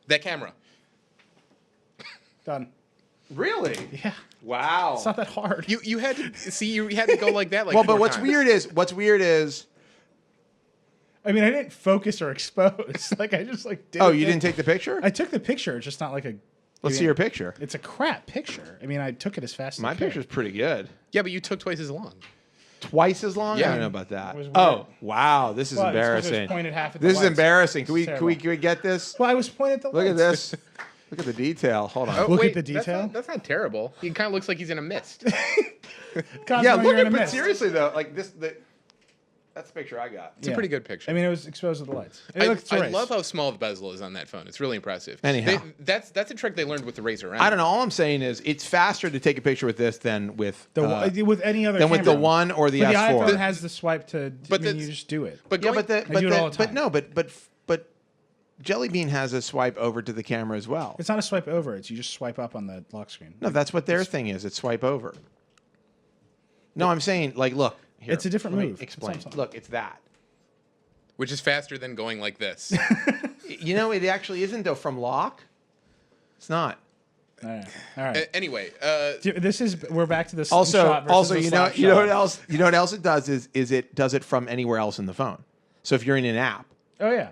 C: That camera.
B: Done.
A: Really?
B: Yeah.
A: Wow.
B: It's not that hard.
C: You had to see. You had to go like that. Like
A: Well, but
C: 4
A: what's
C: times.
A: weird is.
B: I mean, I didn't focus or expose. Like I just did.
A: Oh,
B: a
A: you
B: thing.
A: didn't take the picture?
B: I took the picture. It's just not like a.
A: Let's see your picture.
B: It's a crap picture. I mean, I took it as fast as
A: My
B: I could.
A: picture's pretty good.
C: Yeah, but you took twice as long.
A: Twice as long?
C: Yeah.
A: I don't know about that.
B: It was weird.
A: Oh, wow. This is
B: Well, it's 'cause it was
A: embarrassing.
B: pointed half at the
A: This is
B: lights.
A: embarrassing. Can we
B: Terrible.
A: get this?
B: Well, I was pointing at the
A: Look at
B: lights.
A: this. Look at the detail. Hold on.
C: Oh,
B: Look at
C: wait,
B: the detail.
C: That's not terrible. He kind of looks like he's in a mist.
B: Constantly
A: Yeah, look
B: you're in
A: at
B: a
A: but
B: mist.
A: seriously though, like this that's the picture I got.
C: It's a pretty good picture.
B: I mean, it was exposed to the lights. It
C: I
B: looked
C: I
B: raised.
C: love how small the bezel is on that phone. It's really impressive.
A: Anyhow.
C: That's a trick they learned with the Razor.
A: I don't know. All I'm saying is it's faster to take a picture with this than with
B: with any other.
A: than with the
B: camera.
A: 1 or the
B: But the
A: S4.
B: iPhone has the swipe to.
C: But
B: I mean,
C: that's-
B: you just do it.
C: But
A: yeah,
C: going,
A: but
B: I do it all the time.
A: but Jelly Bean has a swipe over to the camera as well.
B: It's not a swipe over. It's you just swipe up on the lock screen.
A: No, that's what their thing is. It's swipe over. No, I'm saying like look. Here,
B: It's a different
A: let me
B: move.
A: Explain.
B: It's not-
A: Look, it's that.
C: which is faster than going like this.
A: You know, it actually isn't though from lock. It's not.
B: All right. All right.
C: Anyway,
B: This is. We're back to this.
A: Also,
B: shot versus the
A: you
B: slap
A: know what
B: shot.
A: else? You know what else it does is it does it from anywhere else in the phone. So if you're in an app,
B: Oh yeah.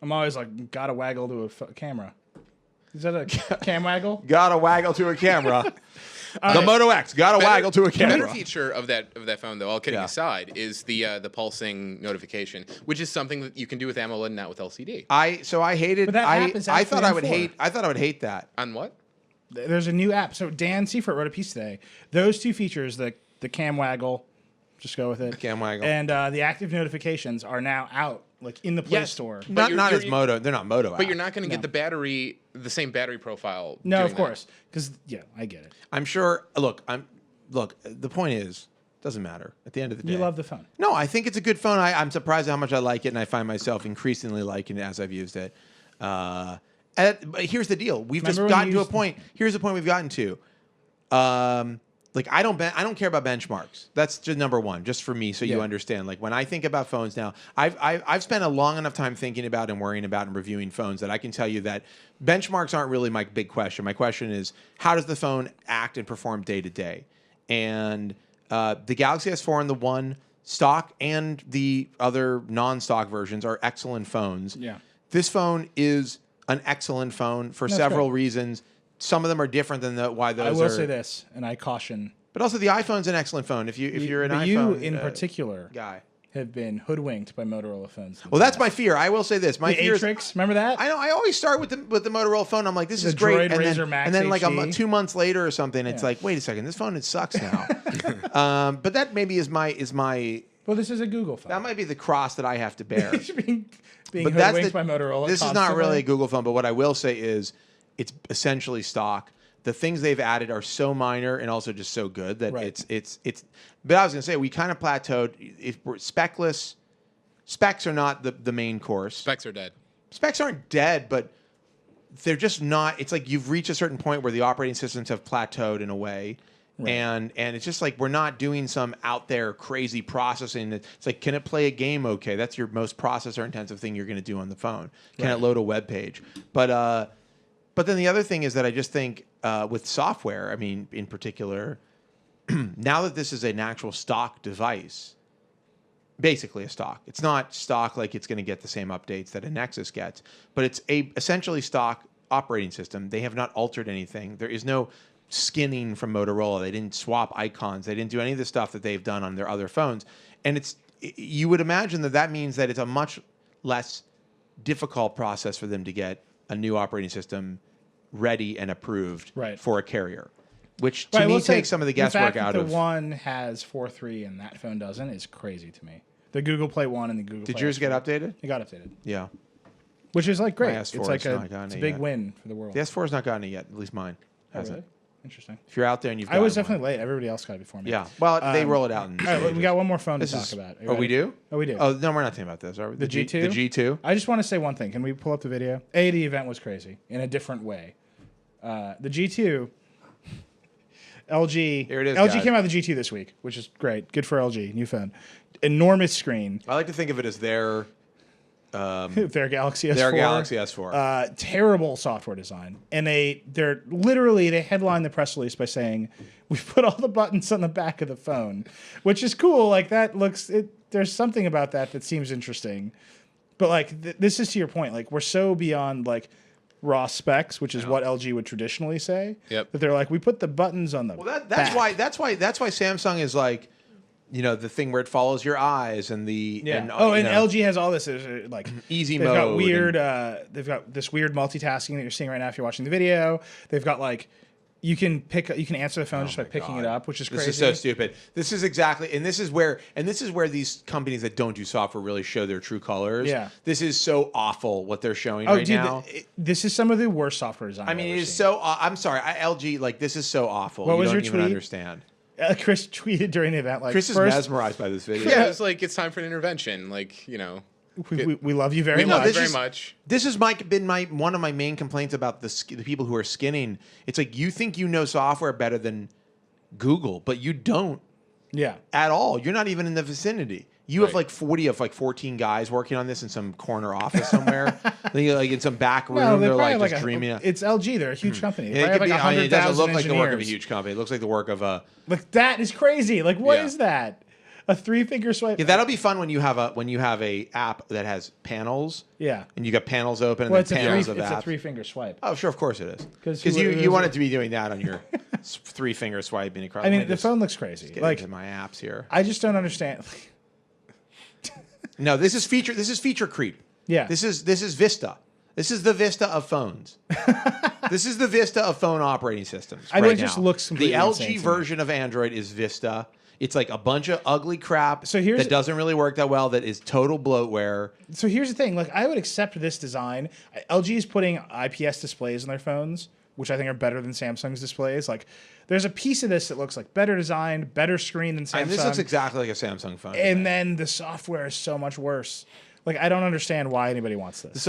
B: I'm always like, gotta waggle to a camera. Is that a cam waggle?
A: gotta waggle to a camera. The Moto X gotta waggle to a
C: The better
A: camera.
C: feature of that phone, though, all kidding
A: Yeah.
C: aside, is the pulsing notification, which is something that you can do with AMOLED and not with LCD.
A: I hated.
B: But that app is
A: I thought
B: actually
A: I would
B: M4.
A: hate. I thought I would hate that.
C: On what?
B: There's a new app. So Dan Seifert wrote a piece today. Those two features, the cam waggle, just go with it.
A: Cam waggle.
B: And the active notifications are now out, like in the Play
C: Yes.
B: Store.
C: But
A: Not
C: you're-
A: as Moto. They're not Moto.
C: But you're
A: apps.
C: not going to get the same battery profile.
B: No,
C: doing
B: of
C: that.
B: course, because I get it.
A: I'm sure. Look. The point is, doesn't matter at the end of the day.
B: You love the phone.
A: No, I think it's a good phone. I'm surprised at how much I like it, and I find myself increasingly liking it as I've used it. But here's the deal: we've
B: Remember
A: just
B: when
A: gotten
B: you
A: to a
B: used-
A: point. Here's the point we've gotten to. Like I don't care about benchmarks. That's just number one, just for me, so you
B: Yeah.
A: understand. Like when I think about phones now, I've spent a long enough time thinking about and worrying about and reviewing phones that I can tell you that benchmarks aren't really my big question. My question is, how does the phone act and perform day to day? And the Galaxy S4 and the One stock and the other non-stock versions are excellent phones.
B: Yeah.
A: This phone is an excellent phone for
B: That's
A: several
B: great.
A: reasons. Some of them are different than why those
B: I will
A: are.
B: say this, and I caution.
A: But also the iPhone's an excellent phone. If you're an
B: but
A: iPhone
B: you in particular
A: guy.
B: have been hoodwinked by Motorola phones.
A: Well, that's my fear. I will say this. My
B: the
A: fear is,
B: Atrix. Remember that?
A: I know. I always start with the Motorola phone. I'm like, this is
B: The
A: great,
B: Droid Razor Max
A: and then like
B: HD.
A: 2 months later or something, it's
B: Yeah.
A: like, wait a second, this phone sucks now. But that maybe is my
B: Well, this is a Google phone.
A: that might be the cross that I have to bear.
B: being
A: But that's
B: hoodwinked by Motorola.
A: This is not
B: constantly.
A: really a Google phone, but what I will say is it's essentially stock. The things they've added are so minor and also just so good that
B: Right.
A: it's. But I was gonna say we kind of plateaued. If we're specless, specs are not the main course.
C: Specs are dead.
A: Specs aren't dead, but they're just not. It's like you've reached a certain point where the operating systems have plateaued in a way, And it's just like we're not doing some out there crazy processing. It's like, can it play a game okay? That's your most processor intensive thing you're going to do on the phone. Can it load a web page? But then the other thing is that I just think with software, I mean, in particular, now that this is an actual stock device, basically a stock. It's not stock like it's going to get the same updates that a Nexus gets, but it's a essentially stock operating system. They have not altered anything. There is no skinning from Motorola. They didn't swap icons. They didn't do any of the stuff that they've done on their other phones. And you would imagine that means that it's a much less difficult process for them to get a new operating system ready and approved for a carrier. Which to me takes some of the guesswork out of.
B: The one has 4.3 and that phone doesn't is crazy to me. The Google Play 1 and the Google Play
A: Did yours get updated?
B: It got updated.
A: Yeah.
B: Which is like great.
A: S4
B: it's like
A: it's
B: a big win for the world.
A: The S4 has not gotten it yet, at least mine hasn't.
B: Really? Interesting.
A: If you're out there and you've got
B: I was definitely late. Everybody else got it before me.
A: Yeah. Well, they roll it out in
B: all right, we got one more phone to talk about.
A: Oh, we do?
B: Oh, we do.
A: Oh, no, we're not talking about this, are we?
B: The G2?
A: The G2?
B: I just want to say one thing. Can we pull up the video? The event was crazy in a different way. The G2... LG.
A: Here it is,
B: LG
A: guys.
B: came out with the G2 this week, which is great. Good for LG. New phone. Enormous screen.
A: I like to think of it as their
B: Galaxy S4.
A: Their Galaxy S4.
B: Terrible software design. And they headline the press release by saying, we put all the buttons on the back of the phone, which is cool. Like that looks, there's something about that seems interesting. But like, this is to your point. Like we're so beyond like raw specs, which is what LG would traditionally say.
C: Yep.
B: That they're like, we put the buttons on the
A: that's why Samsung is like, you know, the thing where it follows your eyes and the
B: LG has all this like
A: easy
B: they've
A: mode.
B: Got weird. They've got this weird multitasking that you're seeing right now if you're watching the video. They've got like you can answer the phone just by picking it up, which is crazy.
A: This is so stupid. This is exactly, and this is where these companies that don't do software really show their true colors.
B: Yeah.
A: This is so awful what they're showing now.
B: This is some of the worst software design.
A: I mean, it is so. I'm sorry, LG. Like this is so awful.
B: What was
A: don't
B: your
A: even
B: tweet?
A: Understand.
B: Chris tweeted during the event like
A: Chris is mesmerized by this video.
C: Yeah, it's like it's time for an intervention. Like
B: we love you very much.
C: Very much.
A: This has been one of my main complaints about the people who are skinning. It's like you think you know software better than Google, but you don't.
B: Yeah.
A: At all. You're not even in the vicinity. You have like 40 of like 14 guys working on this in some corner office somewhere, like in some back room. They're like just dreaming.
B: It's LG. They're a huge company.
A: It doesn't look like the work of a huge company. It looks like the work of a.
B: Like that is crazy. Like what is that? A 3-finger swipe.
A: Yeah, that'll be fun when you have a app that has panels.
B: Yeah.
A: And you got panels open and then panels of apps.
B: It's a 3-finger swipe.
A: Oh, sure, of course it is. Because you wanted to be doing that on your 3-finger swiping across.
B: I mean, the phone looks crazy.
A: Like into my apps here.
B: I just don't understand.
A: No, this is feature creep.
B: Yeah.
A: This is Vista. This is the Vista of phones. This is the Vista of phone operating systems.
B: I know it just looks completely
A: the LG version of Android is Vista. It's like a bunch of ugly crap that doesn't really work that well, that is total bloatware.
B: So here's the thing. Like, I would accept this design. LG is putting IPS displays on their phones, which I think are better than Samsung's displays. Like, there's a piece of this that looks like better design, better screen than Samsung.
A: And this looks exactly like a Samsung phone.
B: And then the software is so much worse. Like, I don't understand why anybody wants this.
A: The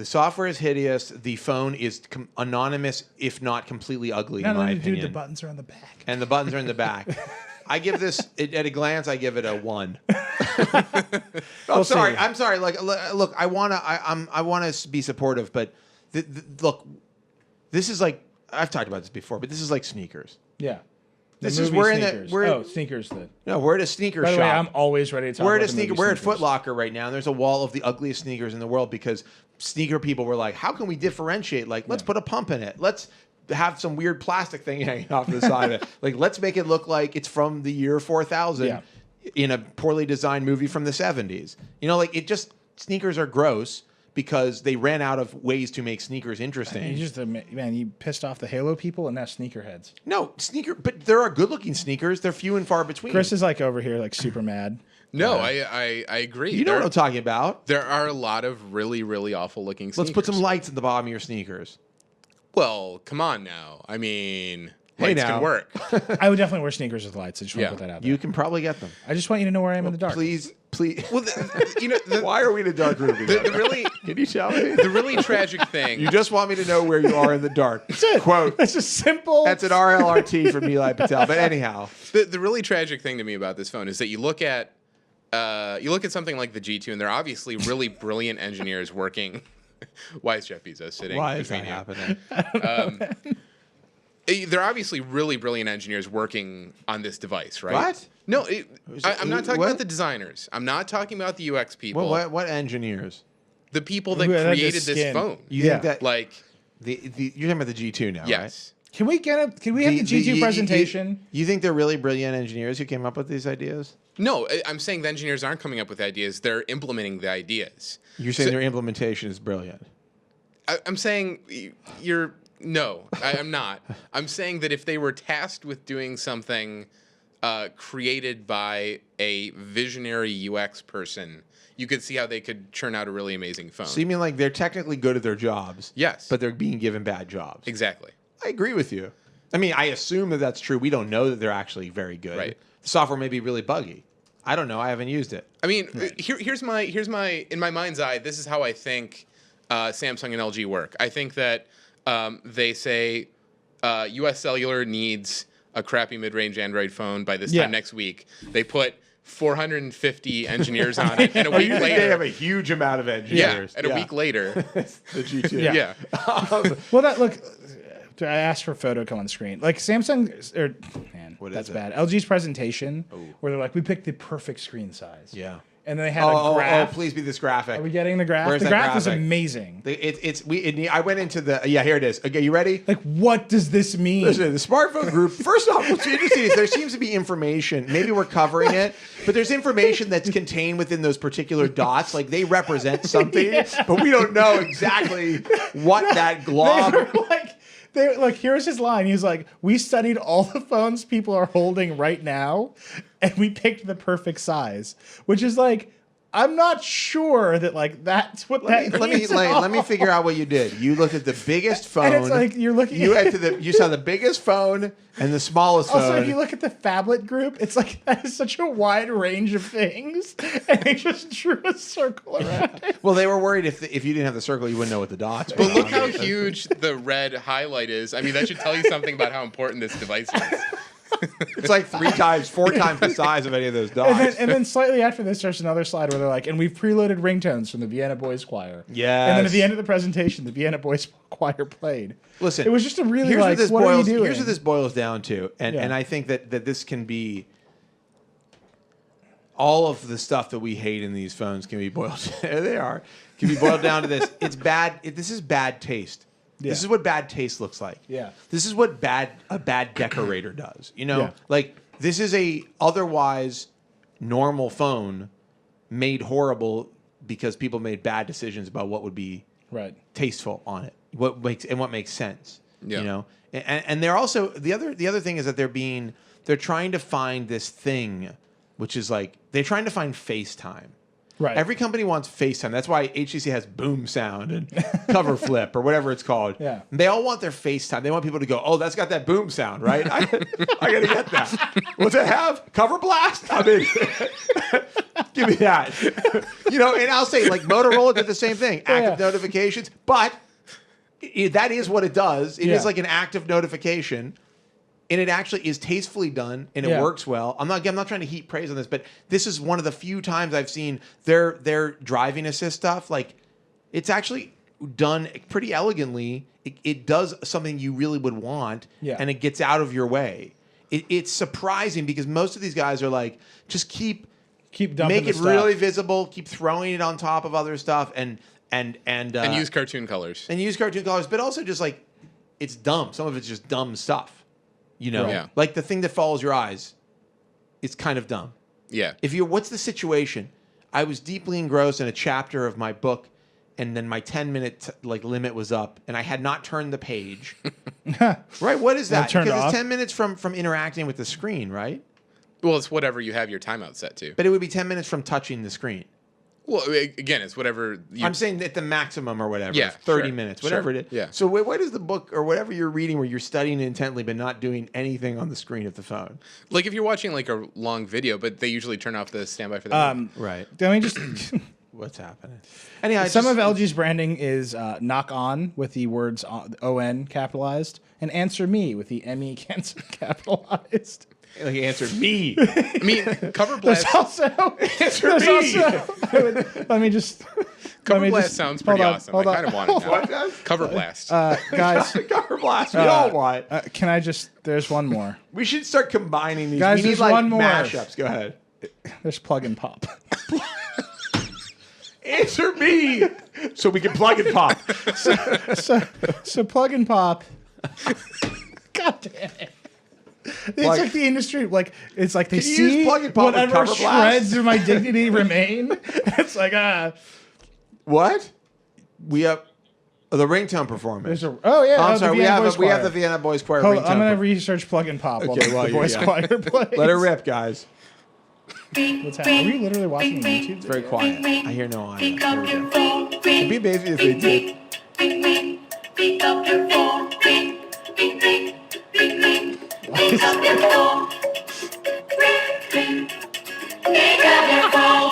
A: software is hideous. The phone is anonymous, if not completely ugly, in my opinion.
B: The buttons are on the back.
A: And the buttons are in the back. I give this at a glance. I give it a 1. I'm sorry. Like, look, I want to be supportive, but look, this is like I've talked about this before, but this is like sneakers.
B: Yeah.
A: We're
B: sneakers.
A: We're at a sneaker shop.
B: By the way, I'm always ready to talk about sneakers.
A: We're at Foot Locker right now, and there's a wall of the ugliest sneakers in the world because sneaker people were like, "How can we differentiate? Like, let's put a pump in it. Let's have some weird plastic thing hanging off the side of it. Like, let's make it look like it's from the year 4000 in a poorly designed movie from the 70s. You know, like sneakers are gross." Because they ran out of ways to make sneakers interesting.
B: You pissed off the Halo people and now sneakerheads.
A: No, but there are good-looking sneakers. They're few and far between.
B: Chris is like over here, like super mad.
C: No, I agree.
A: You know what I'm talking about.
C: There are a lot of really, really awful looking sneakers.
A: Let's put some lights at the bottom of your sneakers.
C: Well, come on now. I mean, lights can work.
B: I would definitely wear sneakers with lights. I just want to put that out there.
A: You can probably get them.
B: I just want you to know where I am in the dark.
A: Please Please.
C: Well,
A: Why are we in a dark room?
C: the really
A: Can you tell me?
C: the really tragic thing.
A: You just want me to know where you are in the dark.
B: That's it.
A: Quote.
B: That's just simple.
A: That's an RLRT from Eli Patel. But anyhow,
C: The really tragic thing to me about this phone is that you look at something like the G2, and they're obviously really brilliant engineers working. Why is Jeff Bezos sitting
A: why is
C: between
A: that
C: you?
A: happening?
C: They're obviously really brilliant engineers working on this device, right?
A: What?
C: No, I'm not talking
A: what?
C: about the designers. I'm not talking about the UX people.
A: What engineers?
C: The people that
B: Who had the
C: created this
B: skin.
C: phone.
A: You
B: Yeah.
A: think that
C: Like,
A: you're talking about the G2 now, right?
C: yes.
B: Can we have the G2 presentation?
A: You think they're really brilliant engineers who came up with these ideas?
C: No, I'm saying the engineers aren't coming up with ideas. They're implementing the ideas.
A: You're saying their implementation is brilliant.
C: I'm saying you're... No, I'm not. I'm saying that if they were tasked with doing something created by a visionary UX person, you could see how they could churn out a really amazing phone.
A: So you mean like they're technically good at their jobs?
C: Yes.
A: But they're being given bad jobs.
C: Exactly.
A: I agree with you. I mean, I assume that that's true. We don't know that they're actually very good.
C: Right.
A: The software may be really buggy. I don't know. I haven't used it.
C: I mean, here's my in my mind's eye. This is how I think Samsung and LG work. I think that they say U.S. Cellular needs a crappy mid-range Android phone by this time next week. They put 450 engireers on it, and a week
A: They
C: later,
A: have a huge amount of engineers.
C: and a week later,
A: the G2.
B: Yeah.
C: yeah.
B: Well, I asked for a photo to come on the screen. Like Samsung, that's
A: is it?
B: bad. LG's presentation, where they're like, we picked the perfect screen size.
A: Yeah.
B: And then they had a graph.
A: Please be this graphic.
B: Are we getting the graph?
A: Where's
B: The
A: that
B: graph is
A: graphic?
B: amazing.
A: I went into the here it is. Okay, you ready?
B: Like, what does this mean?
A: Listen, the smartphone group. First off, what's interesting is there seems to be information. Maybe we're covering it, but there's information that's contained within those particular dots. Like they represent something, but we don't know exactly what that glob.
B: They were like, here's his line. He's like, we studied all the phones people are holding right now, and we picked the perfect size, which is like, I'm not sure that like that's what that means.
A: Let me figure out what you did. You looked at the biggest phone.
B: And it's like you're looking.
A: You saw the biggest phone and the smallest phone.
B: Also, if you look at the phablet group, it's like that is such a wide range of things, and they just drew a circle around it.
A: Well, they were worried if you didn't have the circle, you wouldn't know what the dots were.
C: But look how huge the red highlight is. I mean, that should tell you something about how important this device is.
A: It's like 4 times the size of any of those dots.
B: And then slightly after this, there's another slide where they're like, and we've preloaded ringtones from the Vienna Boys Choir.
A: Yes.
B: And then at the end of the presentation, the Vienna Boys Choir played.
A: Listen,
B: it was just a really
A: here's
B: like,
A: what
B: are you doing?
A: Here's what this boils down to, and I think that this can be all of the stuff that we hate in these phones can be boiled. There they are. Can be boiled down to this. It's bad. This is bad taste.
B: Yeah.
A: This is what bad taste looks like.
B: Yeah.
A: This is what a bad decorator does. You know,
B: Yeah.
A: like this is a otherwise normal phone made horrible because people made bad decisions about what would be
B: right.
A: tasteful on it. What makes sense.
C: Yeah.
A: You know, and they're also the other thing is that they're trying to find this thing, which is like they're trying to find FaceTime.
B: Right.
A: Every company wants FaceTime. That's why HTC has boom sound and cover flip or whatever it's called.
B: Yeah.
A: They all want their FaceTime. They want people to go, oh, that's got that boom sound, right? I got to get that. What's it have? Cover blast? I mean, give me that. You know, and I'll say, like, Motorola did the same thing. Active notifications. But that is what it does. It is like an active notification. And it actually is tastefully done, and it works well. I'm not trying to heap praise on this, but this is one of the few times I've seen their driving assist stuff. Like, it's actually done pretty elegantly. It does something you really would want, and it gets out of your way. It's surprising because most of these guys are like, just keep
B: dumping
A: make
B: the
A: it
B: stuff.
A: really visible, keep throwing it on top of other stuff, and
C: use cartoon colors.
A: And use cartoon colors, but also just like it's dumb. Some of it's just dumb stuff. You know, like the thing that follows your eyes, it's kind of dumb.
C: Yeah.
A: What's the situation? I was deeply engrossed in a chapter of my book, and then my 10-minute limit was up, and I had not turned the page. Right? What is that?
B: Turned
A: Because
B: off?
A: it's 10 minutes from interacting with the screen, right?
C: Well, it's whatever you have your timeout set to.
A: But it would be 10 minutes from touching the screen.
C: Well, again, it's whatever.
A: I'm saying at the maximum or whatever.
C: Yeah,
A: 30
C: sure,
A: minutes, whatever
C: sure,
A: it is.
C: yeah.
A: So what is the book or whatever you're reading where you're studying intently but not doing anything on the screen of the phone?
C: Like if you're watching like a long video, but they usually turn off the standby for that.
A: Right.
B: Let me just.
A: What's happening? Anyhow,
B: Some of LG's branding is knock on with the words ON capitalized and answer me with the ME capitalized.
A: Like he answered me.
C: I mean, Cover
B: There's
C: Blast.
B: also. Let me just.
C: Cover
B: let me
C: Blast
B: just-
C: sounds
B: hold
C: pretty
B: on,
C: awesome.
B: hold
C: I
B: on.
C: kind of want it now.
A: What does?
C: Cover Blast.
B: Guys,
A: Cover blast. We all want.
B: can I just? There's one more.
A: We should start combining these.
B: Guys,
A: we need
B: there's
A: like
B: one more.
A: mashups. Go ahead.
B: There's plug and pop.
A: Answer me, so we can plug and pop.
B: So plug and pop. God damn it. It's like the industry, like it's like they
A: Can you use
B: see
A: plug and pop with
B: whatever
A: Cover Blast?
B: shreds of my dignity remain. It's like
A: What? We have the ringtone performance.
B: I'm
A: I'm
B: the
A: sorry.
B: Vienna Boys
A: we have
B: Choir.
A: the Vienna Boys Choir
B: Hold
A: ringtone.
B: on, I'm gonna research plug and pop while
A: Okay,
B: the
A: well,
B: voice
A: yeah.
B: choir plays.
A: Let her rip, guys.
B: What's happening? Are we literally watching a YouTube?
A: It's very quiet. I hear no audio. There we go. It'd be amazing if they did.
D: Pick up your phone, ring, ring, ring, ring, ring. Pick up your phone, ring, ring. Pick up your phone,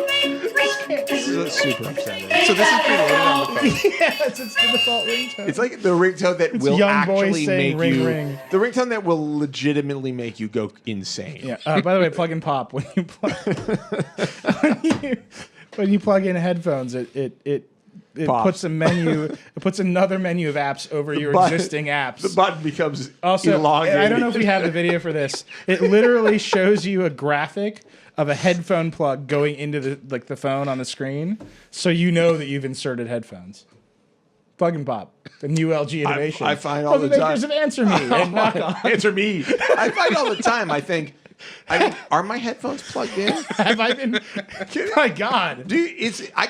D: ring, ring.
A: This is super upsetting.
C: So this is preloaded on the phone.
B: Yes, it's the default ringtone.
A: It's like the ringtone that will
B: young boys
A: actually
B: saying
A: make
B: ring,
A: you.
B: ring.
A: The ringtone that will legitimately make you go insane.
B: Yeah. By the way, plug and pop when you plug when you plug in headphones, it
A: Pops.
B: puts a menu. It puts another menu of apps over your
A: button-
B: existing apps.
A: The button becomes
B: Also,
A: elongated.
B: I don't know if we have the video for this. It literally shows you a graphic of a headphone plug going into the phone on the screen, so you know that you've inserted headphones. Plug and pop, the new LG innovation.
A: I find all
B: From
A: the
B: the makers
A: time.
B: of Answer Me and Knock On.
A: Answer me. I find all the time. I think, are my headphones plugged in?
B: Have I been? My God.
A: Dude, I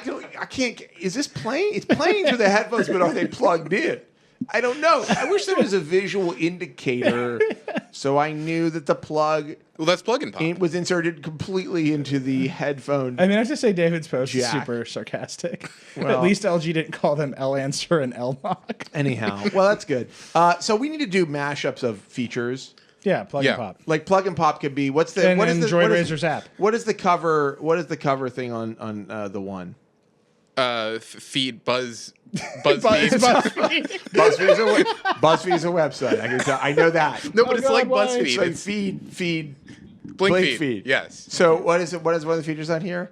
A: can't. Is this playing? It's playing through the headphones, but are they plugged in? I don't know. I wish there was a visual indicator, so I knew that the plug
C: Well, that's plug and pop.
A: was inserted completely into the headphone.
B: I mean, I have to say David's post is
A: Jack.
B: super sarcastic.
A: Well-
B: At least LG didn't call them L Answer and L Knock.
A: Anyhow, well, that's good. So we need to do mashups of features.
B: Yeah, plug
C: Yeah.
B: and pop.
A: Like plug and pop could be what's the
B: And
A: what is
B: then
A: the
B: Droid
A: what is-
B: Razor's app.
A: What is the cover? What is the cover thing on the one?
C: Feed BuzzFeed.
A: BuzzFeed is a website. I can tell. I know that.
C: No, but it's
B: God,
C: like
B: why?
C: BuzzFeed.
A: It's like
C: It's
A: feed.
C: Blink
A: Blink
C: feed.
A: feed.
C: Yes.
A: So what is it? What is one of the features on here?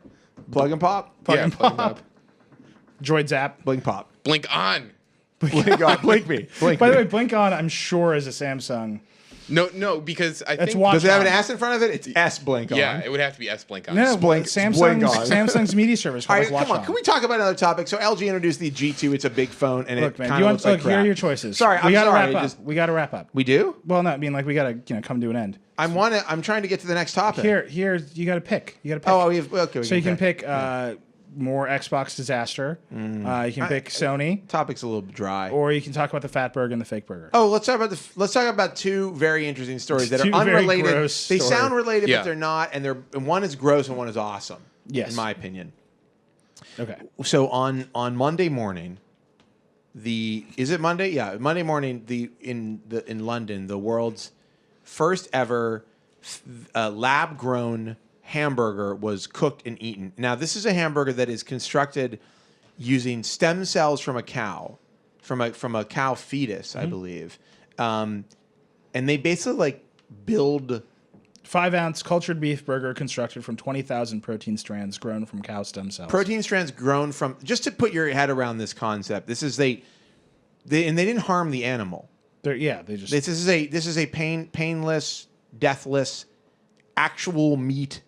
A: Plug and pop.
B: Plug
C: Yeah,
B: and
C: plug and
B: pop. Droid's app.
A: Blink pop.
C: Blink on.
A: Blink on. Blink me. Blink
B: By the
A: me.
B: way, Blink On, I'm sure is a Samsung.
C: No, because I
B: That's
C: think.
B: watch
A: Does it have an
B: on.
A: S in front of it? It's S blink on.
C: Yeah, it would have to be S Blink on.
B: No,
A: Blink-
B: Samsung's,
A: blink on.
B: Samsung's media service.
A: All
B: Called
A: right,
B: Watch
A: come on. Can we talk about another topic? So LG introduced the G2. It's a big phone, and
B: Look,
A: it
B: man,
A: kind
B: you
A: of
B: want
A: looks like
B: look? Here
A: crap.
B: are your choices.
A: Sorry,
B: we
A: I'm
B: gotta
A: sorry.
B: wrap up. We gotta wrap up.
A: We do.
B: Well, no, I mean like we gotta come to an end.
A: I'm trying to get to the next topic.
B: Here, you gotta pick. You gotta pick.
A: Oh, we have, okay.
B: so you can pick more Xbox disaster. You can pick Sony,
A: Topic's a little dry.
B: or you can talk about the fat burger and the fake burger.
A: Oh, let's talk about two very interesting stories that
B: Two
A: are
B: very
A: unrelated.
B: gross
A: They
B: stories.
A: sound related,
C: Yeah.
A: but they're not, and one is gross and one is awesome.
B: Yes.
A: in my opinion.
B: Okay.
A: So on Monday morning, is it Monday? Yeah, Monday morning. In London, the world's first ever lab grown hamburger was cooked and eaten. Now, this is a hamburger that is constructed using stem cells from a cow, from a cow fetus, I believe, and they basically build
B: 5-ounce cultured beef burger constructed from 20,000 protein strands grown from cow stem cells.
A: protein strands grown from. Just to put your head around this concept, this is and they didn't harm the animal.
B: They just
A: This is a painless, deathless, actual meat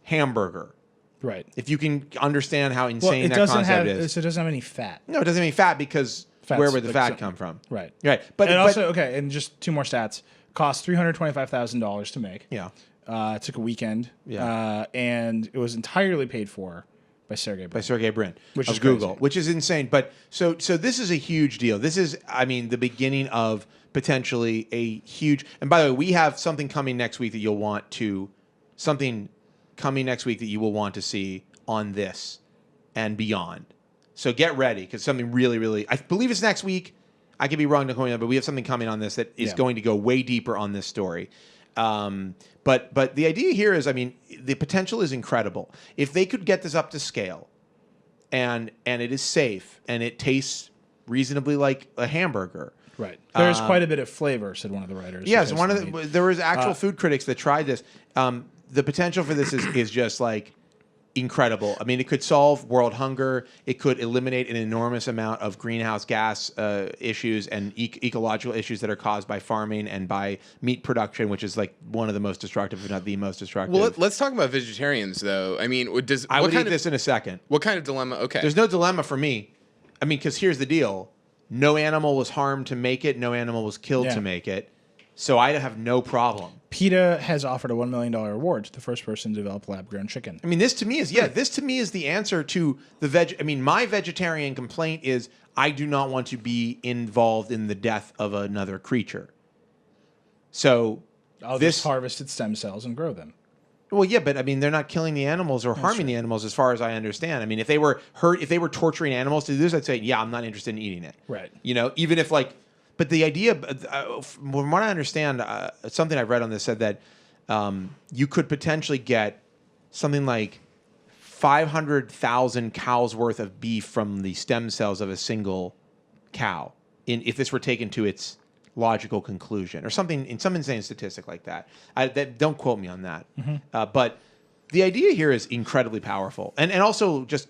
A: hamburger.
B: right.
A: If you can understand how
B: Well,
A: insane
B: it
A: that
B: doesn't
A: concept
B: have
A: is.
B: it doesn't have any fat.
A: No, it doesn't mean fat because
B: Fat's
A: where would the
B: like
A: fat
B: some-
A: come from?
B: Right.
A: Right. But
B: also okay, and just two more stats. Cost $325,000 to make.
A: yeah.
B: It took a weekend.
A: Yeah.
B: And it was entirely paid for by Sergey
A: By
B: Brin.
A: Sergey Brin
B: Which
A: of
B: is
A: Google,
B: crazy.
A: which is insane. But so this is a huge deal. This is, I mean, the beginning of potentially a huge. And by the way, we have something coming next week that you will want to see on this and beyond. So get ready, because something really, really, I believe it's next week. I could be wrong, but we have something coming on this that is going to go way deeper on this story. But the idea here is, I mean, the potential is incredible. If they could get this up to scale, and it is safe, and it tastes reasonably like a hamburger.
B: Right. There's quite a bit of flavor, said one of the writers.
A: Yes, there was actual food critics that tried this. The potential for this is just like incredible. I mean, it could solve world hunger. It could eliminate an enormous amount of greenhouse gas issues and ecological issues that are caused by farming and by meat production, which is like one of the most destructive, if not the most destructive.
C: Well, let's talk about vegetarians, though. I mean,
A: I would eat this in a second.
C: What kind of dilemma? Okay.
A: There's no dilemma for me. I mean, because here's the deal. No animal was harmed to make it. No animal was killed to make it. So I have no problem.
B: PETA has offered a $1 million reward to the first person to develop lab-grown chicken.
A: I mean, this to me is the answer to the veg. I mean, my vegetarian complaint is I do not want to be involved in the death of another creature. So
B: I'll just harvest its stem cells and grow them.
A: Well, yeah, but I mean, they're not killing the animals or harming the animals, as far as I understand. I mean, if they were torturing animals to do this, I'd say, yeah, I'm not interested in eating it.
B: Right.
A: You know, even if like. But the idea, from what I understand, something I've read on this said that you could potentially get something like 500,000 cows worth of beef from the stem cells of a single cow, if this were taken to its logical conclusion, or something in some insane statistic like that. Don't quote me on that. But the idea here is incredibly powerful, and also just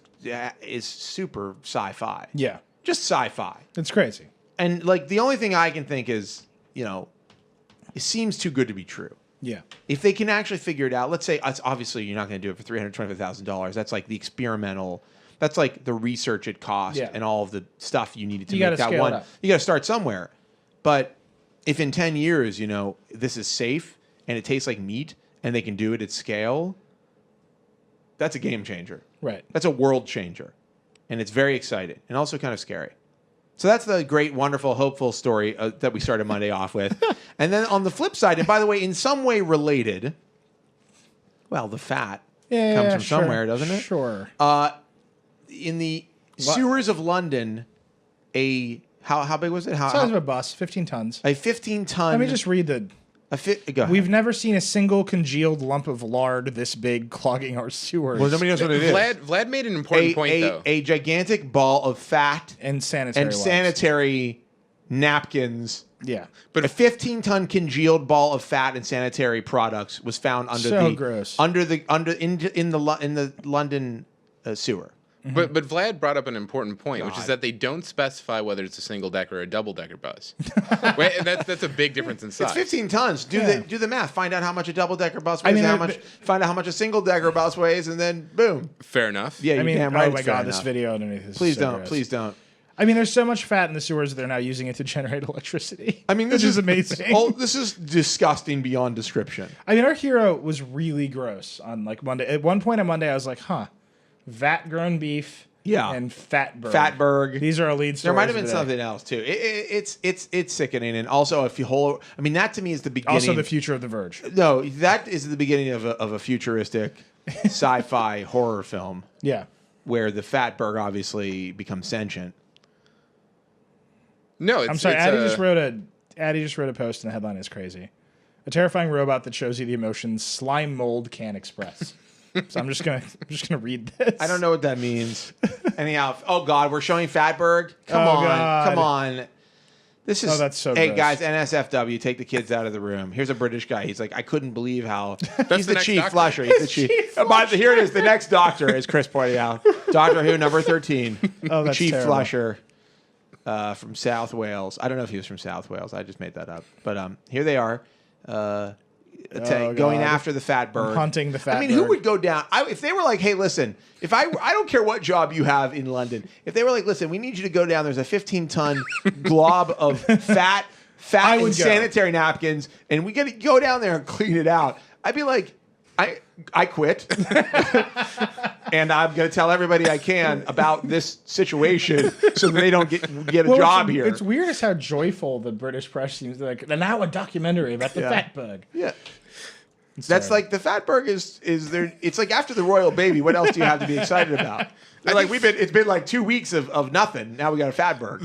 A: is super sci-fi.
B: Yeah,
A: just sci-fi.
B: It's crazy.
A: And like the only thing I can think is, you know, it seems too good to be true.
B: Yeah.
A: If they can actually figure it out, let's say, obviously you're not going to do it for $325,000. That's like the experimental. That's like the research it cost and all of the stuff you needed to make that one. You got to start somewhere. But if in 10 years, you know, this is safe and it tastes like meat and they can do it at scale, that's a game changer.
B: Right.
A: That's a world changer. And it's very exciting and also kind of scary. So that's the great, wonderful, hopeful story that we started Monday off with. And then on the flip side, and by the way, in some way related, well, the fat comes from somewhere, doesn't it?
B: Sure.
A: In the sewers of London, how big was it?
B: Size of a bus, 15 tons.
A: A 15-ton.
B: Let me just read the...
A: Go ahead.
B: We've never seen a single congealed lump of lard this big clogging our sewers.
A: Well, nobody knows what it is.
C: Vlad made an important point, though.
A: A gigantic ball of fat
B: and sanitary
A: napkins.
B: Yeah.
A: But a 15-ton congealed ball of fat and sanitary products was found under in the London sewer.
C: But Vlad brought up an important point, which is that they don't specify whether it's a single decker or a double decker bus. Wait, that's a big difference in size.
A: It's 15 tons. Do the math. Find out how much a double decker bus weighs. Find out how much a single decker bus weighs, and then boom.
C: Fair enough.
A: Yeah, damn right.
B: Oh my god, this video underneath is
A: Please
B: so
A: don't.
B: gross.
A: Please don't.
B: I mean, there's so much fat in the sewers that they're now using it to generate electricity.
A: I mean,
B: this is amazing.
A: This is disgusting beyond description.
B: I mean, our hero was really gross on like Monday. At one point on Monday, I was like, vat grown beef.
A: Yeah,
B: and
A: Fatberg.
B: These are our lead stories.
A: There might have been something else too. It's sickening, and also I mean, that to me is the beginning.
B: Also, the future of the Verge.
A: No, that is the beginning of a futuristic sci-fi horror film.
B: Yeah,
A: where the Fatberg obviously becomes sentient.
C: No,
B: I'm sorry. Addy just wrote a post, and the headline is crazy. A terrifying robot that shows you the emotions slime mold can express. So I'm just gonna read this.
A: I don't know what that means. Anyhow, oh god, we're showing Fatberg. Come on. This is.
B: Oh, that's so.
A: Hey
B: gross.
A: guys, NSFW, take the kids out of the room. Here's a British guy. He's like, I couldn't believe how he's the chief flusher. He's the chief. Here it is. The next doctor, as Chris pointed out, Doctor Who number 13.
B: Oh, that's
A: chief
B: terrible.
A: flusher from South Wales. I don't know if he was from South Wales. I just made that up. But here they are. Going after the Fatberg.
B: Hunting the Fatberg.
A: I mean, who would go down? If they were like, hey, listen, if I don't care what job you have in London, if they were like, listen, we need you to go down, there's a 15-ton glob of fat and sanitary napkins, and we got to go down there and clean it out. I'd be like, I quit. And I'm going to tell everybody I can about this situation so that they don't get a job here.
B: It's weird as how joyful the British press seems like. Now a documentary about the Fatberg.
A: Yeah. That's like the Fatberg is there. It's like after the royal baby. What else do you have to be excited about? They're like it's been like 2 weeks of nothing. Now we got a Fatberg.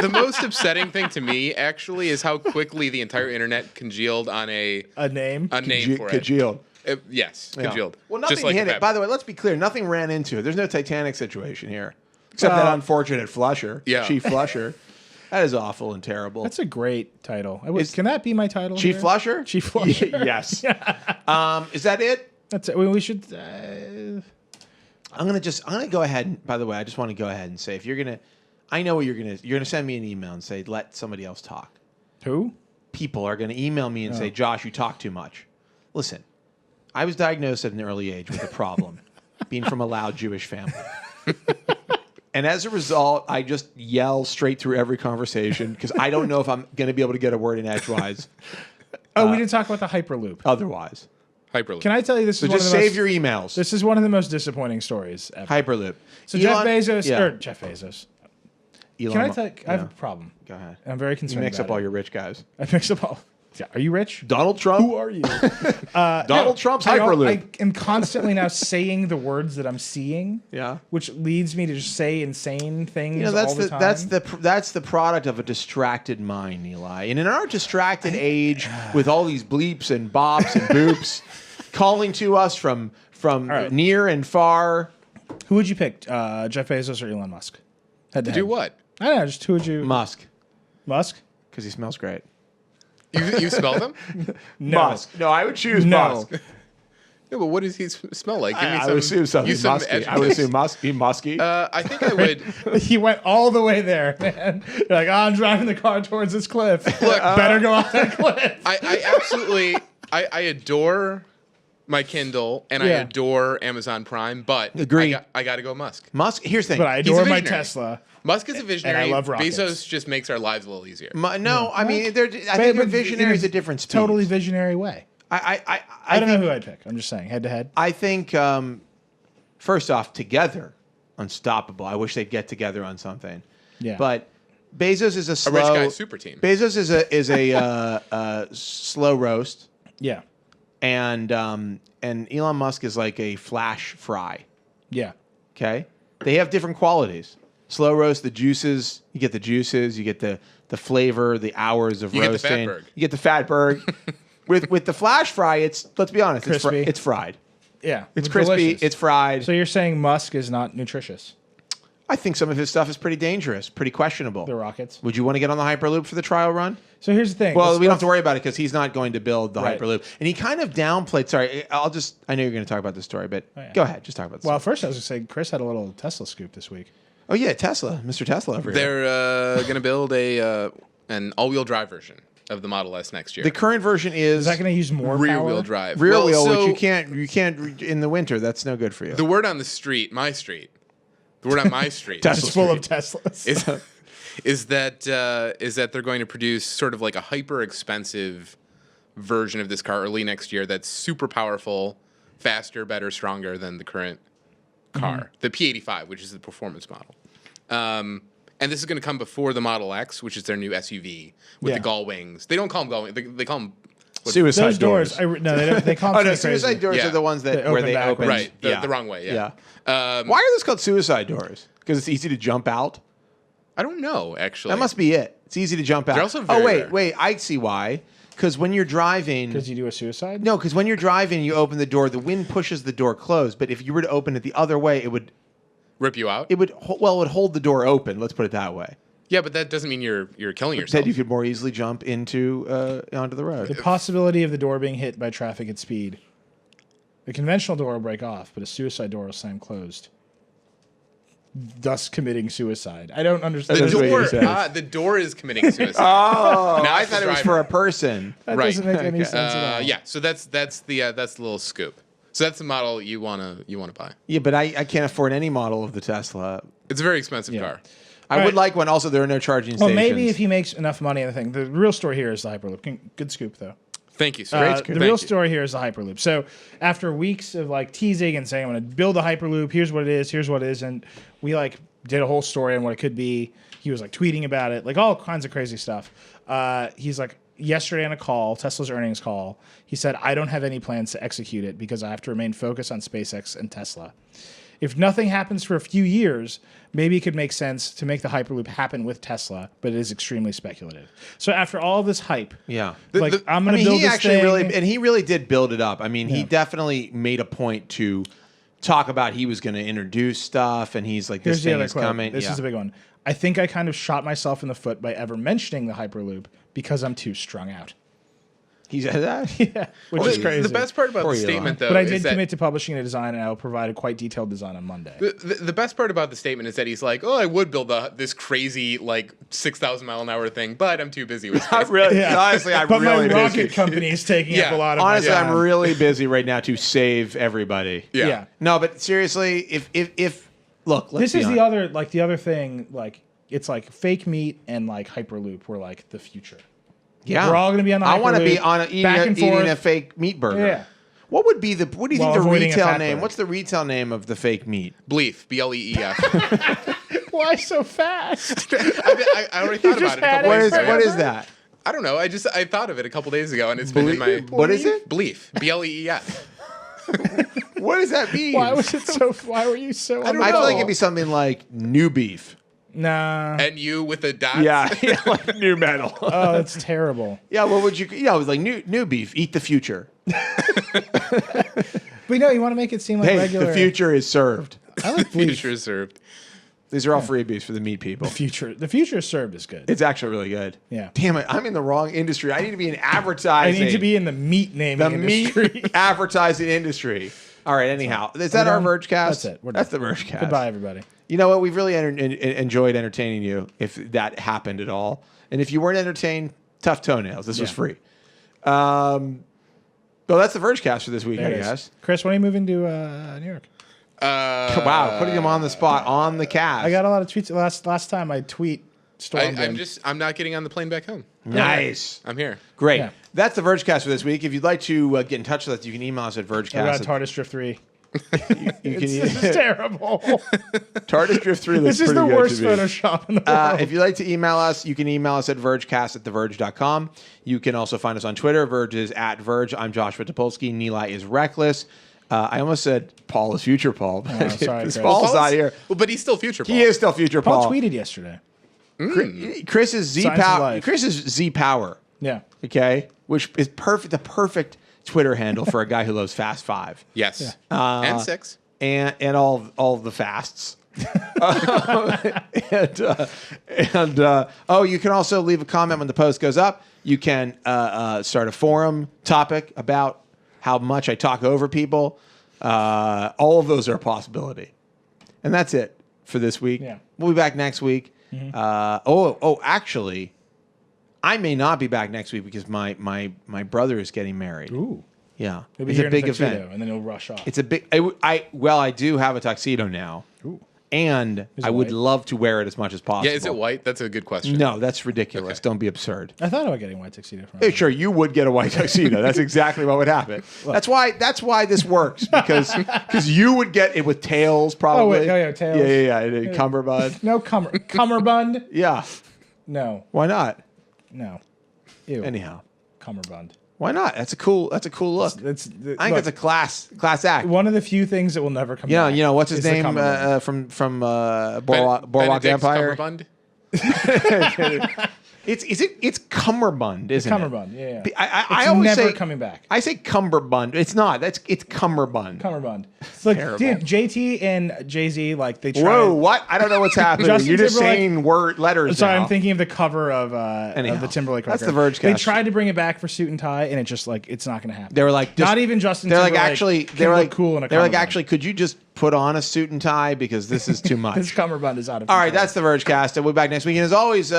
C: The most upsetting thing to me actually is how quickly the entire internet congealed on a
B: name.
C: for it.
A: Congealed.
C: Yes,
A: Yeah.
C: congealed.
A: Well, nothing
C: Just like
A: hit
C: the
A: it. By the way, let's be clear. Nothing ran into it. There's no Titanic situation here, except that unfortunate flusher.
C: Yeah.
A: Chief Flusher. That is awful and terrible.
B: That's a great title. Can that be my title?
A: Chief
B: here?
A: Flusher.
B: Chief Flusher.
A: Yes. Is that it?
B: That's it. We should.
A: I'm gonna go ahead. And, by the way, I just want to go ahead and say, if you're gonna, I know what you're gonna send me an email and say, let somebody else talk.
B: Who?
A: People are gonna email me and say, Josh, you talk too much. Listen, I was diagnosed at an early age with a problem, being from a loud Jewish family. And as a result, I just yell straight through every conversation because I don't know if I'm going to be able to get a word in edgewise.
B: We didn't talk about the Hyperloop.
A: Otherwise.
C: Hyperloop.
B: Can I tell you this
A: So
B: is one
A: just
B: of the
A: save
B: most,
A: your emails.
B: This is one of the most disappointing stories ever.
A: Hyperloop.
B: So Jeff Bezos.
A: Elon
B: Can I
A: Mu-
B: tell you, I have a problem.
A: Go ahead.
B: And I'm very
A: You
B: concerned
A: mix up
B: about
A: all
B: it.
A: your rich guys.
B: I mix up all. Yeah. Are you rich?
A: Donald Trump.
B: Who are you?
A: Donald Trump's Hyperloop.
B: I am constantly now saying the words that I'm seeing.
A: Yeah.
B: Which leads me to just say insane things
A: You know, that's
B: all the time.
A: that's the product of a distracted mind, Eli. And in our distracted age, with all these bleeps and bops and boops calling to us from
B: right.
A: near and far.
B: Who would you pick, Jeff Bezos or Elon Musk? Head to
C: To do
B: head.
C: what?
B: I don't know. Just who would you?
A: Musk,
B: Musk?
A: because he smells great.
C: You smell them?
B: No.
A: Musk. No, I would choose
B: No.
A: Musk.
C: No, but what does he smell like? Give me
A: I
C: some.
A: would assume something
C: use some
A: musky. I would
C: adjectives.
A: assume be musky.
C: I think I would.
B: He went all the way there, man. You're like, I'm driving the car towards this cliff. Look, better go off that cliff.
C: I absolutely. I adore my Kindle and I
B: Yeah.
C: adore Amazon Prime, but
A: Agreed.
C: I got to go Musk.
A: Musk. Here's the thing.
B: But I
C: He's
B: adore
C: a
B: my
C: visionary.
B: Tesla.
C: Musk is a visionary.
B: And I love rockets.
C: Bezos just makes our lives a little easier.
A: No, I mean, I think a visionary is a different speed.
B: Totally visionary way.
A: I
B: I don't know who I'd pick. I'm just saying, head to head.
A: I think, first off, together, unstoppable. I wish they'd get together on something.
B: Yeah.
A: But Bezos is a slow.
C: rich guy super team.
A: Bezos is a slow roast,
B: Yeah.
A: and Elon Musk is like a flash fry.
B: Yeah.
A: Okay, they have different qualities. Slow roast, the juices. You get the juices. You get the flavor, the hours of
C: You get the
A: roasting.
C: Fatberg.
A: You get the Fatberg. with the flash fry, let's be honest,
B: Crispy.
A: it's fried.
B: Yeah.
A: It's crispy.
B: Delicious.
A: It's fried.
B: So you're saying Musk is not nutritious?
A: I think some of his stuff is pretty dangerous, pretty questionable.
B: The rockets.
A: Would you want to get on the Hyperloop for the trial run?
B: So here's the thing.
A: Well,
B: Let's-
A: we don't have to worry about it because he's not going to build the
B: Right.
A: Hyperloop. And he kind of downplayed. Sorry, I know you're going to talk about this story, but
B: yeah.
A: go ahead. Just talk about this.
B: Well, first I was going to say Chris had a little Tesla scoop this week.
A: Oh, yeah, Tesla. Mr. Tesla over here.
C: They're going to build an all-wheel drive version of the Model S next year.
A: The current version is
B: Is that going to use more
C: rear-wheel
B: power?
C: drive.
A: rear
C: Well,
A: wheel,
C: so
A: which you can't in the winter. That's no good for you.
C: The word on the street, my street, the word on my street
A: Tesla
B: It's full of Teslas.
C: is that they're going to produce sort of like a hyper expensive version of this car early next year that's super powerful, faster, better, stronger than the current car, the P85, which is the performance model. And this is going to come before the Model X, which is their new SUV with
B: Yeah.
C: the gull wings. They don't call them gull wings. They call them
A: Suicide
B: Those doors. No, they don't. They call them
A: Oh no,
B: something crazy.
A: suicide doors
C: Yeah.
A: are the ones
B: They
A: that where
B: open
A: they
B: backwards.
A: open.
C: right the wrong way. Yeah.
A: Why are those called suicide doors? Because it's easy to jump out.
C: I don't know actually.
A: That must be it. It's easy to jump out.
C: They're also
A: oh
C: very
A: wait,
C: rare.
A: I see why. Because when you're driving,
B: Because you do a suicide?
A: no, because when you're driving, you open the door. The wind pushes the door closed. But if you were to open it the other way, it would
C: rip you out.
A: it would hold the door open. Let's put it that way.
C: Yeah, but that doesn't mean you're killing yourself.
A: Said you could more easily jump onto the road.
B: The possibility of the door being hit by traffic at speed. The conventional door will break off, but a suicide door will slam closed, thus committing suicide. I don't understand.
A: That's what he
C: The
A: says.
C: door is committing suicide.
A: Oh,
C: Not
A: I
C: the
A: thought it was
C: driver.
A: for a person.
B: That
C: right.
B: doesn't make any sense at all.
C: Yeah, so that's the little scoop. So that's the model you wanna buy.
A: Yeah, but I can't afford any model of the Tesla.
C: It's a very expensive
B: Yeah.
C: car.
A: I
B: All
A: would
B: right.
A: like one. Also, there are no charging
B: Well,
A: stations.
B: maybe if he makes enough money on the thing. The real story here is the Hyperloop. Good scoop, though.
C: Thank you, sir.
B: The real story here is the Hyperloop. So after weeks of like teasing and saying I'm going to build a Hyperloop, here's what it is, here's what it is, and we like did a whole story on what it could be. He was like tweeting about it, like all kinds of crazy stuff. He's like, yesterday on a call, Tesla's earnings call, he said, I don't have any plans to execute it because I have to remain focused on SpaceX and Tesla. If nothing happens for a few years, maybe it could make sense to make the Hyperloop happen with Tesla, but it is extremely speculative. So after all this hype,
A: Yeah.
B: I'm going to build this thing.
A: He really did build it up. I mean, he definitely made a point to talk about he was going to introduce stuff, and he's like, this thing is coming.
B: This is a big one. I think I kind of shot myself in the foot by ever mentioning the Hyperloop because I'm too strung out.
A: He said that?
B: Yeah, which is crazy.
C: The best part about
A: Poor
C: the
A: Elon.
C: statement, though,
B: But I
C: is
B: did
C: that
B: commit to publishing a design, and I will provide a quite detailed design on Monday.
C: the best part about the statement is that he's like, oh, I would build this crazy, like, 6,000 mile an hour thing, but I'm too busy with space.
A: Honestly, I'm
B: But
A: really
B: my rocket
A: busy.
B: company is taking up a lot of
A: Honestly,
B: my time.
A: I'm really busy right now to save everybody.
C: Yeah.
A: No, but seriously, if look, let's
B: This
A: be
B: is
A: honest.
B: the other thing, like, it's like fake meat and like Hyperloop were like the future.
A: Yeah,
B: We're all gonna be on the
A: I want to be
B: Hyperloop,
A: on
B: back and eating
A: a fake meat burger.
B: Yeah.
A: What would be the? What do you
B: While
A: think the
B: avoiding a
A: retail
B: fat
A: name?
B: burger.
A: What's the retail name of the fake meat?
C: Bleef, BLEEF.
B: Why so fast?
C: I already thought about it a couple
A: What
C: days
A: is
C: ago.
A: what is that?
C: I don't know. I thought of it a couple days ago, and it's been in my
A: What is it?
C: Bleef, BLEEF.
A: What does that mean?
B: Why was it so? Why were you so?
C: don't
A: I feel like
C: know.
A: it'd be something like new beef.
B: Nah.
C: And you with the dots.
A: Yeah, like new metal.
B: Oh, it's terrible.
A: Yeah, what would you? Yeah, it was like new beef. Eat the future.
B: But no, you want to make it seem like
A: Hey,
B: regular.
A: the future is served.
B: I like Bleef.
C: Future served.
A: These are all freebies for the meat people.
B: The future served is good.
A: It's actually really good.
B: Yeah.
A: Damn it, I'm in the wrong industry. I need to be in advertising.
B: I need to be in the meat naming
A: the
B: industry.
A: meat advertising industry. All right. Anyhow, is that our Vergecast?
B: That's it. We're
A: That's the
B: done.
A: Vergecast.
B: Goodbye, everybody.
A: You know what? We've really enjoyed entertaining you. If that happened at all, and if you weren't entertained, tough toenails. This was free. Well, that's the Vergecast for this week, I
B: There it is.
A: guess.
B: Chris, when are you moving to New York?
A: Wow, putting him on the spot on the cast.
B: I got a lot of tweets. Last time I tweet stormed him.
C: I'm not getting on the plane back home.
A: Nice.
C: I'm here.
A: Great.
B: Yeah.
A: That's the Vergecast for this week. If you'd like to get in touch with us, you can email us at Vergecast.
B: I got TARDIS Drift 3. This
A: This
B: is terrible.
A: TARDIS Drift 3 looks
B: This is
A: pretty
B: the
A: good
B: worst
A: to me.
B: Photoshop in the world.
A: If you'd like to email us, you can email us at vergecast@theverge.com. You can also find us on Twitter. Verge is at Verge. I'm Joshua Topolsky. Nilay is Reckless. I almost said Paul is Future Paul.
B: Oh, sorry,
A: This
B: Chris.
A: Paul's not here.
C: Well, but he's still future Paul.
A: He is still Future Paul.
B: Paul tweeted yesterday.
A: Chris is Z
B: Science of
A: Power.
B: life.
A: Chris is Z Power.
B: Yeah.
A: Okay, which is perfect. The perfect Twitter handle for a guy who loves Fast Five.
C: Yes. And 6.
A: And all the fasts. You can also leave a comment when the post goes up. You can start a forum topic about how much I talk over people. All of those are a possibility. And that's it for this week.
B: Yeah.
A: We'll be back next week. Actually, I may not be back next week because my brother is getting married.
B: Ooh.
A: Yeah,
B: He'll be
A: it's
B: here
A: a
B: in a
A: big
B: tuxedo,
A: event.
B: and then he'll rush off.
A: It's a big. I do have a tuxedo now,
B: Ooh.
A: and
B: Is
A: I
B: it
A: would
B: white?
A: love to wear it as much as possible.
C: Yeah, is it white? That's a good question.
A: No, that's ridiculous.
C: Okay.
A: Don't be absurd.
B: I thought about getting a white tuxedo from
A: Hey, sure, you would get a white tuxedo. That's exactly what would happen. That's why this works because you would get it with tails probably.
B: yeah, tails.
A: Yeah. Cummerbund.
B: No, cummerbund?
A: Yeah.
B: No.
A: Why not?
B: No. Ew.
A: Anyhow,
B: Cummerbund.
A: why not? That's a cool look. I think it's a class act.
B: one of the few things that will never come back.
A: You know what's his
B: is the
A: name
B: cummerbund.
A: from Boardwalk
C: Benedict's
A: Empire?
C: Cumberbund?
A: It's cummerbund, isn't
B: Cummerbund,
A: it?
B: yeah.
A: I
B: It's
A: always
B: never
A: say
B: coming back.
A: I say cummerbund. It's not. It's cummerbund.
B: Cummerbund. Look,
A: terrible.
B: dude, JT and Jay-Z, like, they tried.
A: Whoa! What? I don't know what's happening.
B: Justin
A: You're just
B: Timberlake-
A: saying letters.
B: Sorry,
A: now.
B: I'm thinking of the cover of
A: Anyhow,
B: the Timberlake
A: that's
B: record.
A: the
B: They
A: Vergecast.
B: tried to bring it back for Suit and Tie, and it just, like, it's not going to happen.
A: They were like,
B: not even Justin
A: They're like,
B: Timberlake
A: actually,
B: can
A: they're
B: look
A: like,
B: cool in a
A: they're like,
B: cummerbund.
A: actually, could you just put on a suit and tie because this is too much.
B: This cummerbund is out of
A: All
B: control.
A: right, that's the Vergecast, and we'll be back next week. And as always,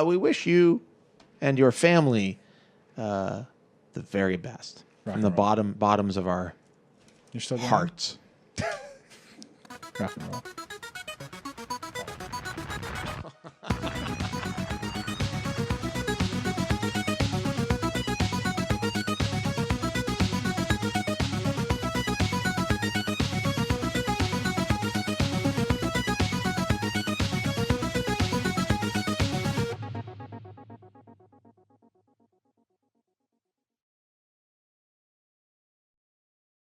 A: we wish you and your family the very best
B: Rock
A: from the
B: and roll.
A: bottoms of our
B: You're still going?
A: hearts.
B: Rock and roll.